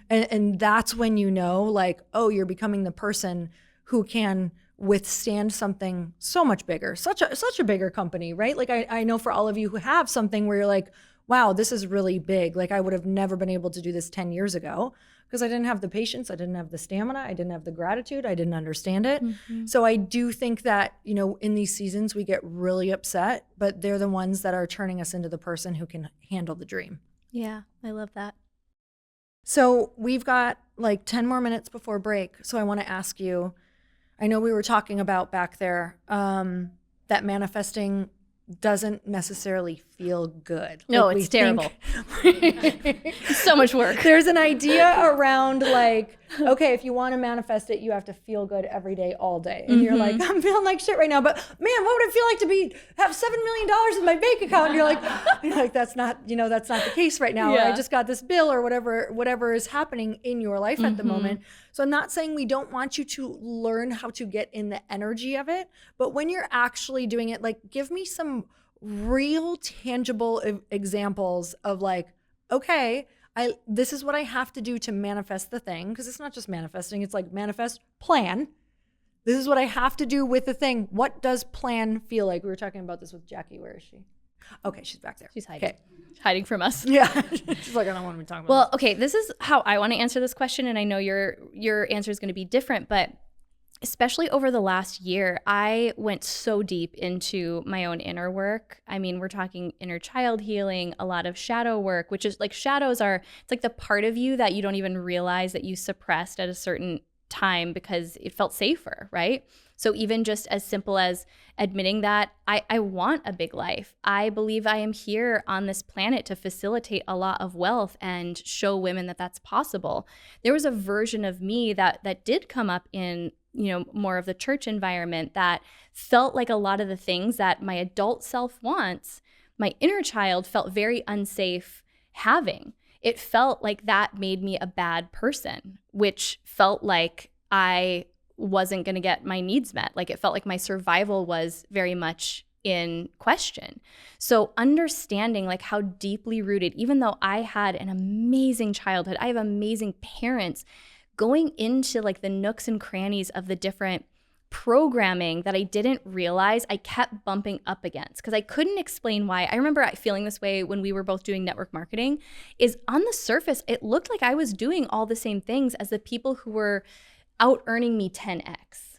Speaker 1: And that's when you know, like, oh, you're becoming the person who can withstand something so much bigger, such a bigger company, right? Like, I know for all of you who have something where you're like, wow, this is really big. Like, I would have never been able to do this 10 years ago because I didn't have the patience, I didn't have the stamina, I didn't have the gratitude, I didn't understand it. So I do think that, in these seasons we get really upset, but they're the ones that are turning us into the person who can handle the dream.
Speaker 2: Yeah, I love that.
Speaker 1: So we've got like 10 more minutes before break. So I want to ask you, I know we were talking about back there that manifesting doesn't necessarily feel good.
Speaker 2: No,
Speaker 1: Like,
Speaker 2: it's terrible. So much work.
Speaker 1: There's an idea around like, okay, if you want to manifest it, you have to feel good every day, all day. And you're like, I'm feeling like shit right now, but man, what would it feel like to have $7 million in my bank account? And you're like, that's not the case right now.
Speaker 2: Yeah.
Speaker 1: Or I just got this bill, or whatever is happening in your life at the moment. So I'm not saying we don't want you to learn how to get in the energy of it, but when you're actually doing it, like, give me some real tangible examples of like, okay, this is what I have to do to manifest the thing, because it's not just manifesting, it's like manifest, plan. This is what I have to do with the thing. What does plan feel like? We were talking about this with Jackie. Where is she? Okay, she's back there.
Speaker 2: She's hiding.
Speaker 1: Okay.
Speaker 2: Hiding from us.
Speaker 1: Yeah. She's like, I don't want to be talking about
Speaker 2: Well, okay, this is how I want to answer this question, and I know your answer is going to be different, but especially over the last year, I went so deep into my own inner work. I mean, we're talking inner child healing, a lot of shadow work, which is like, shadows are, it's like the part of you that you don't even realize that you suppressed at a certain time because it felt safer, right? So even just as simple as admitting that I want a big life. I believe I am here on this planet to facilitate a lot of wealth and show women that that's possible. There was a version of me that did come up in, more of the church environment that felt like a lot of the things that my adult self wants, my inner child felt very unsafe having. It felt like that made me a bad person, which felt like I wasn't going to get my needs met. Like it felt like my survival was very much in question. So understanding like how deeply rooted, even though I had an amazing childhood, I have amazing parents, going into like the nooks and crannies of the different programming that I didn't realize I kept bumping up against because I couldn't explain why. I remember feeling this way when we were both doing network marketing, is on the surface, it looked like I was doing all the same things as the people who were out earning me 10x.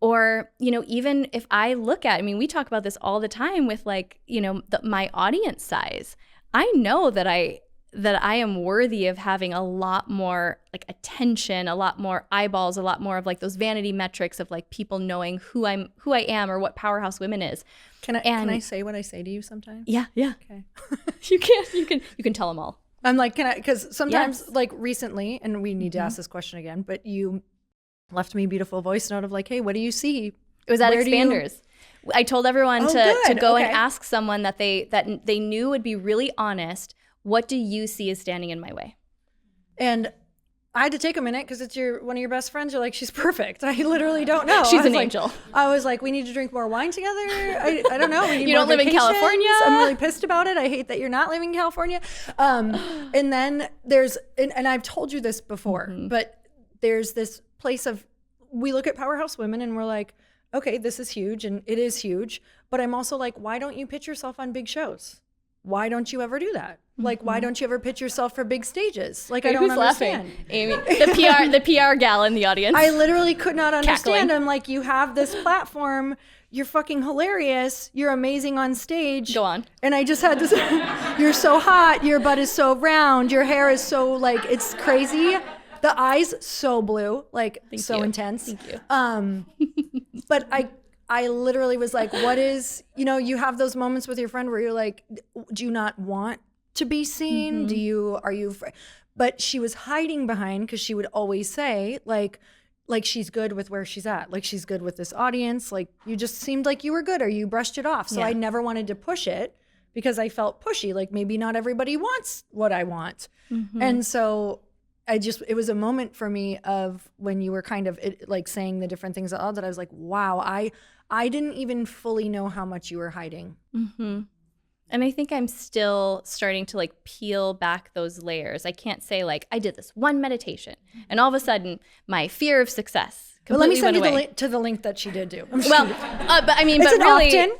Speaker 2: Or, you know, even if I look at, I mean, we talk about this all the time with like, you know, my audience size. I know that I am worthy of having a lot more like attention, a lot more eyeballs, a lot more of like those vanity metrics of like people knowing who I am or what Powerhouse Women is.
Speaker 1: Can I say what I say to you sometimes?
Speaker 2: Yeah.
Speaker 1: Okay.
Speaker 2: You can tell them all.
Speaker 1: I'm like, because sometimes like recently, and we need to ask this question again, but you left me a beautiful voice note of like, hey, what do you see?
Speaker 2: It was at Expanders. I told everyone to go and ask someone that they knew would be really honest. What do you see as standing in my way?
Speaker 1: And I had to take a minute because it's one of your best friends. You're like, she's perfect. I literally don't know.
Speaker 2: She's an angel.
Speaker 1: I was like, we need to drink more wine together. I don't know. We need
Speaker 2: you
Speaker 1: more
Speaker 2: don't live in California.
Speaker 1: I'm really pissed about it. I hate that you're not living in California. And then and I've told you this before, but there's this place of, we look at Powerhouse Women and we're like, okay, this is huge and it is huge. But I'm also like, why don't you pitch yourself on big shows? Why don't you ever do that? Like, why don't you ever pitch yourself for big stages? Like, I don't understand.
Speaker 2: Laughing? Amy, the PR gal in the audience.
Speaker 1: I literally could not understand.
Speaker 2: Cackling.
Speaker 1: I'm like, you have this platform. You're fucking hilarious. You're amazing on stage.
Speaker 2: Go on.
Speaker 1: And I just had to you're so hot. Your butt is so round. Your hair is so like, it's crazy. The eyes so blue, like so intense.
Speaker 2: Thank you.
Speaker 1: But I literally was like, what is, you have those moments with your friend where you're like, do you not want to be seen? But she was hiding behind, because she would always say like she's good with where she's at. Like she's good with this audience. Like you just seemed like you were good, or you brushed it off. So I never wanted to push it because I felt pushy. Like maybe not everybody wants what I want. And so it was a moment for me of when you were kind of like saying the different things out loud that I was like, wow, I didn't even fully know how much you were hiding.
Speaker 2: And I think I'm still starting to like peel back those layers. I can't say like I did this one meditation and all of a sudden my fear of success
Speaker 1: Well, let me send you the link that she did do.
Speaker 2: Well, but I mean, but really,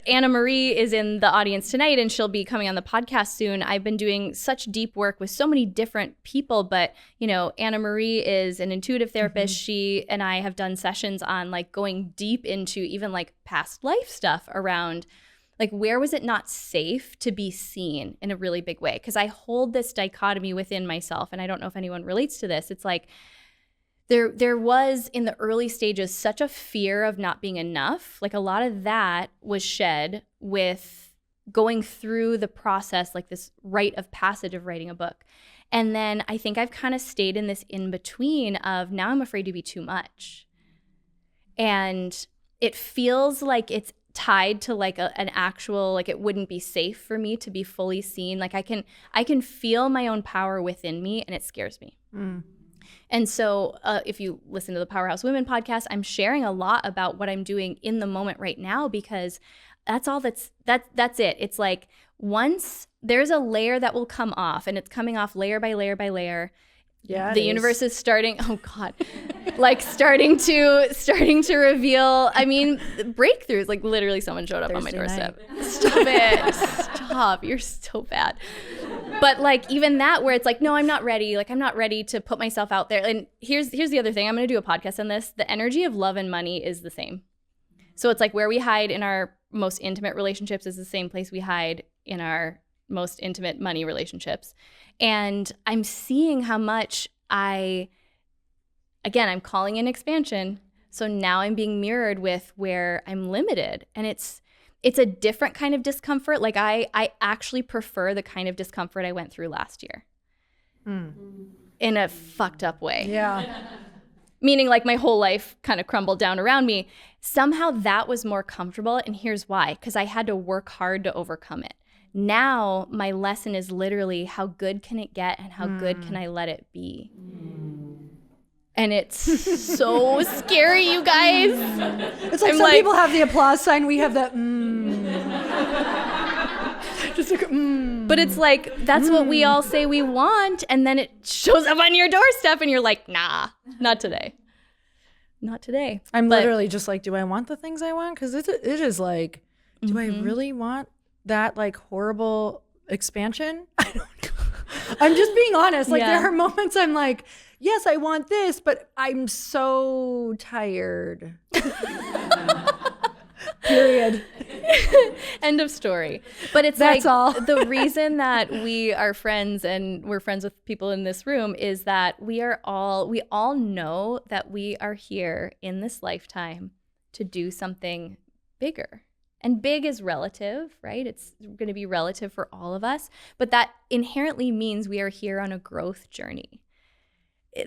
Speaker 2: Anna Marie is in the audience tonight, and she'll be coming on the podcast soon. I've been doing such deep work with so many different people, but Anna Marie is an intuitive therapist. She and I have done sessions on like going deep into even like past life stuff around like where was it not safe to be seen in a really big way? Because I hold this dichotomy within myself, and I don't know if anyone relates to this. It's like there was in the early stages such a fear of not being enough. Like a lot of that was shed with going through the process, like this rite of passage of writing a book. And then I think I've kind of stayed in this in between of now I'm afraid to be too much. And it feels like it's tied to like an actual, like it wouldn't be safe for me to be fully seen. Like I can feel my own power within me, and it scares me. And so if you listen to the Powerhouse Women podcast, I'm sharing a lot about what I'm doing in the moment right now, because that's all that's it. It's like once there's a layer that will come off, and it's coming off layer by layer by layer.
Speaker 1: Yeah,
Speaker 2: the universe is starting, oh God, like starting to reveal, I mean, breakthroughs, like literally someone showed up
Speaker 1: Thursday
Speaker 2: on my doorstep.
Speaker 1: Night.
Speaker 2: Stop it. Stop. You're so bad. But like even that where it's like, no, I'm not ready. Like I'm not ready to put myself out there. And here's the other thing. I'm going to do a podcast on this. The energy of love and money is the same. So it's like where we hide in our most intimate relationships is the same place we hide in our most intimate money relationships. And I'm seeing how much I'm calling in expansion. So now I'm being mirrored with where I'm limited. And it's a different kind of discomfort. Like I actually prefer the kind of discomfort I went through last year in a fucked up way.
Speaker 1: Yeah.
Speaker 2: Meaning like my whole life kind of crumbled down around me. Somehow that was more comfortable. And here's why, because I had to work hard to overcome it. Now my lesson is literally how good can it get and how good can I let it be? And it's so scary, you guys.
Speaker 1: It's like some people have the applause sign. We have that just like
Speaker 2: But it's like, that's what we all say we want. And then it shows up on your doorstep and you're like, nah, not today. Not today.
Speaker 1: I'm literally just like, do I want the things I want? Because it is like, do I really want that like horrible expansion? I don't know. I'm just being honest. Like there are moments I'm like, yes, I want this, but I'm so tired. Period.
Speaker 2: End of story. But it's
Speaker 1: That's
Speaker 2: like
Speaker 1: all.
Speaker 2: The reason that we are friends and we're friends with people in this room is that we all know that we are here in this lifetime to do something bigger. And big is relative, right? It's going to be relative for all of us, but that inherently means we are here on a growth journey.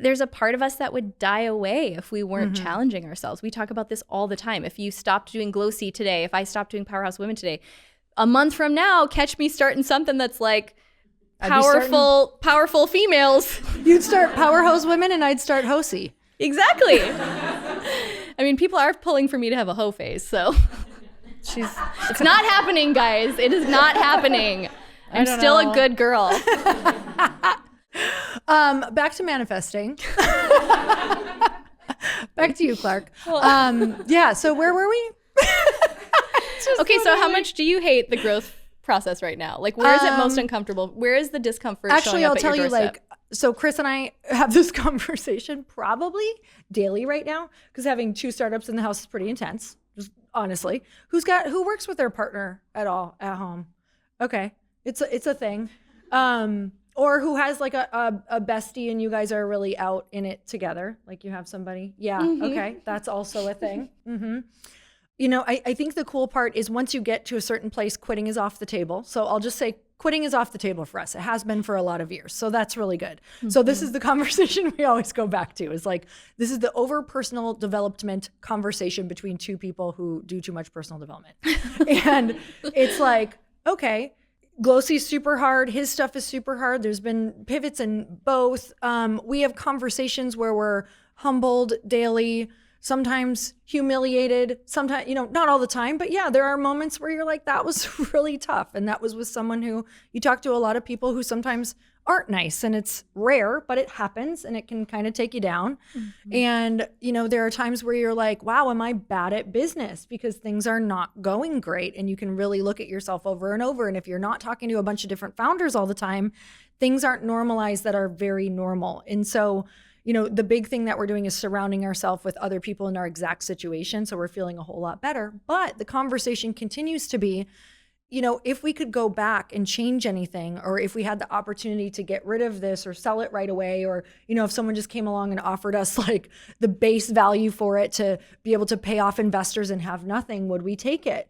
Speaker 2: There's a part of us that would die away if we weren't challenging ourselves. We talk about this all the time. If you stopped doing Glow-See today, if I stopped doing Powerhouse Women today, a month from now, catch me starting something that's like powerful females.
Speaker 1: You'd start Powerhouse Women and I'd start Hosie.
Speaker 2: Exactly. I mean, people are pulling for me to have a hoe face, so it's not happening, guys. It is not happening. I'm still a good girl.
Speaker 1: Back to manifesting. Back to you, Clark. Yeah, so where were we?
Speaker 2: Okay, so how much do you hate the growth process right now? Like, where is it most uncomfortable? Where is the discomfort
Speaker 1: Actually,
Speaker 2: showing up
Speaker 1: I'll
Speaker 2: at
Speaker 1: tell
Speaker 2: your
Speaker 1: you,
Speaker 2: doorstep?
Speaker 1: so Chris and I have this conversation probably daily right now because having two startups in the house is pretty intense, just honestly. Who works with their partner at all at home? Okay, it's a thing. Or who has like a bestie and you guys are really out in it together, like you have somebody. Yeah, okay, that's also a thing. You know, I think the cool part is once you get to a certain place, quitting is off the table. So I'll just say quitting is off the table for us. It has been for a lot of years. So that's really good. So this is the conversation we always go back to is like, this is the over personal development conversation between two people who do too much personal development. And it's like, okay, Glow-See's super hard. His stuff is super hard. There's been pivots in both. We have conversations where we're humbled daily, sometimes humiliated, sometimes, you know, not all the time, but yeah, there are moments where you're like, that was really tough. And that was with someone who you talk to a lot of people who sometimes aren't nice, and it's rare, but it happens and it can kind of take you down. And, you know, there are times where you're like, wow, am I bad at business because things are not going great? And you can really look at yourself over and over. And if you're not talking to a bunch of different founders all the time, things aren't normalized that are very normal. And so, you know, the big thing that we're doing is surrounding ourselves with other people in our exact situation. So we're feeling a whole lot better. But the conversation continues to be, you know, if we could go back and change anything, or if we had the opportunity to get rid of this or sell it right away, or, you know, if someone just came along and offered us like the base value for it to be able to pay off investors and have nothing, would we take it?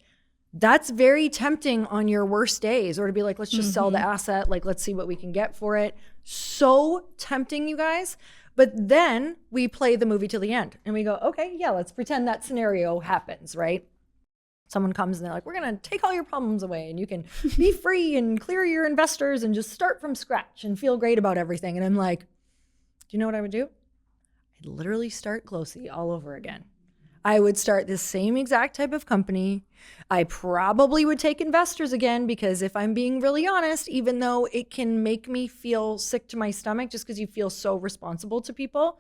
Speaker 1: That's very tempting on your worst days, or to be like, let's just sell the asset. Like, let's see what we can get for it. So tempting, you guys. But then we play the movie to the end and we go, okay, yeah, let's pretend that scenario happens, right? Someone comes and they're like, we're going to take all your problems away and you can be free and clear your investors and just start from scratch and feel great about everything. And I'm like, do you know what I would do? I'd literally start Glow-See all over again. I would start the same exact type of company. I probably would take investors again, because if I'm being really honest, even though it can make me feel sick to my stomach just because you feel so responsible to people,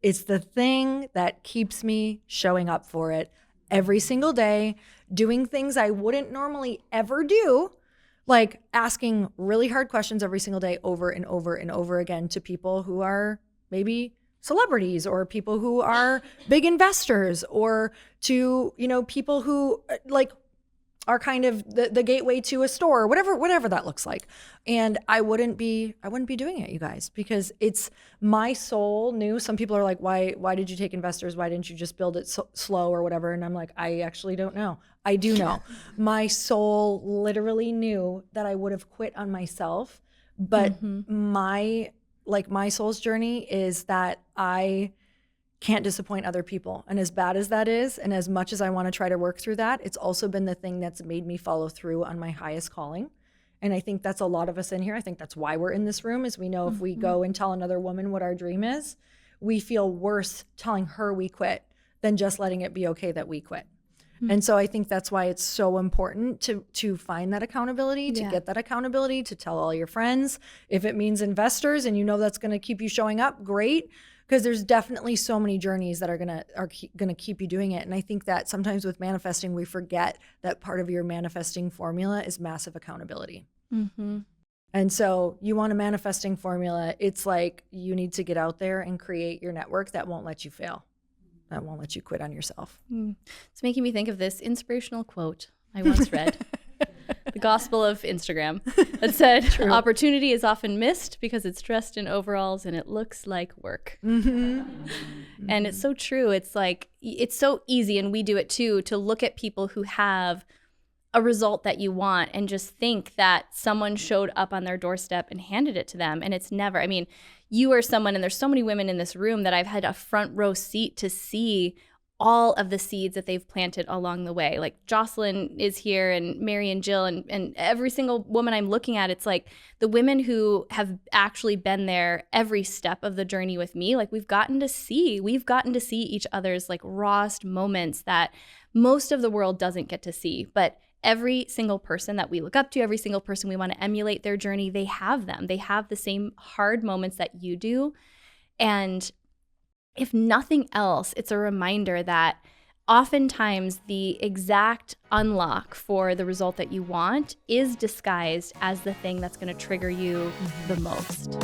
Speaker 1: it's the thing that keeps me showing up for it every single day, doing things I wouldn't normally ever do, like asking really hard questions every single day over and over and over again to people who are maybe celebrities or people who are big investors, or to, you know, people who like are kind of the gateway to a store, whatever that looks like. And I wouldn't be doing it, you guys, because it's my soul knew. Some people are like, why did you take investors? Why didn't you just build it slow or whatever? And I'm like, I actually don't know. I do know. My soul literally knew that I would have quit on myself, but my soul's journey is that I can't disappoint other people. And as bad as that is, and as much as I want to try to work through that, it's also been the thing that's made me follow through on my highest calling. And I think that's a lot of us in here. I think that's why we're in this room, is we know if we go and tell another woman what our dream is, we feel worse telling her we quit than just letting it be okay that we quit. And so I think that's why it's so important to find that accountability, to get that accountability, to tell all your friends. If it means investors and you know that's going to keep you showing up, great. Because there's definitely so many journeys that are gonna keep you doing it. And I think that sometimes with manifesting, we forget that part of your manifesting formula is massive accountability. Mm-hmm. And so you want a manifesting formula. It's like you need to get out there and create your network that won't let you fail, that won't let you quit on yourself.
Speaker 2: It's making me think of this inspirational quote I once read. The gospel of Instagram that said, opportunity is often missed because it's dressed in overalls and it looks like work. And it's so true. It's like, it's so easy, and we do it too, to look at people who have a result that you want and just think that someone showed up on their doorstep and handed it to them. And it's never, I mean, you are someone, and there's so many women in this room that I've had a front row seat to see all of the seeds that they've planted along the way. Like Jocelyn is here, and Mary and Jill, and every single woman I'm looking at, it's like the women who have actually been there every step of the journey with me. Like we've gotten to see each other's like rawest moments that most of the world doesn't get to see. But every single person that we look up to, every single person we want to emulate their journey, they have them. They have the same hard moments that you do. And if nothing else, it's a reminder that oftentimes the exact unlock for the result that you want is disguised as the thing that's going to trigger you the most.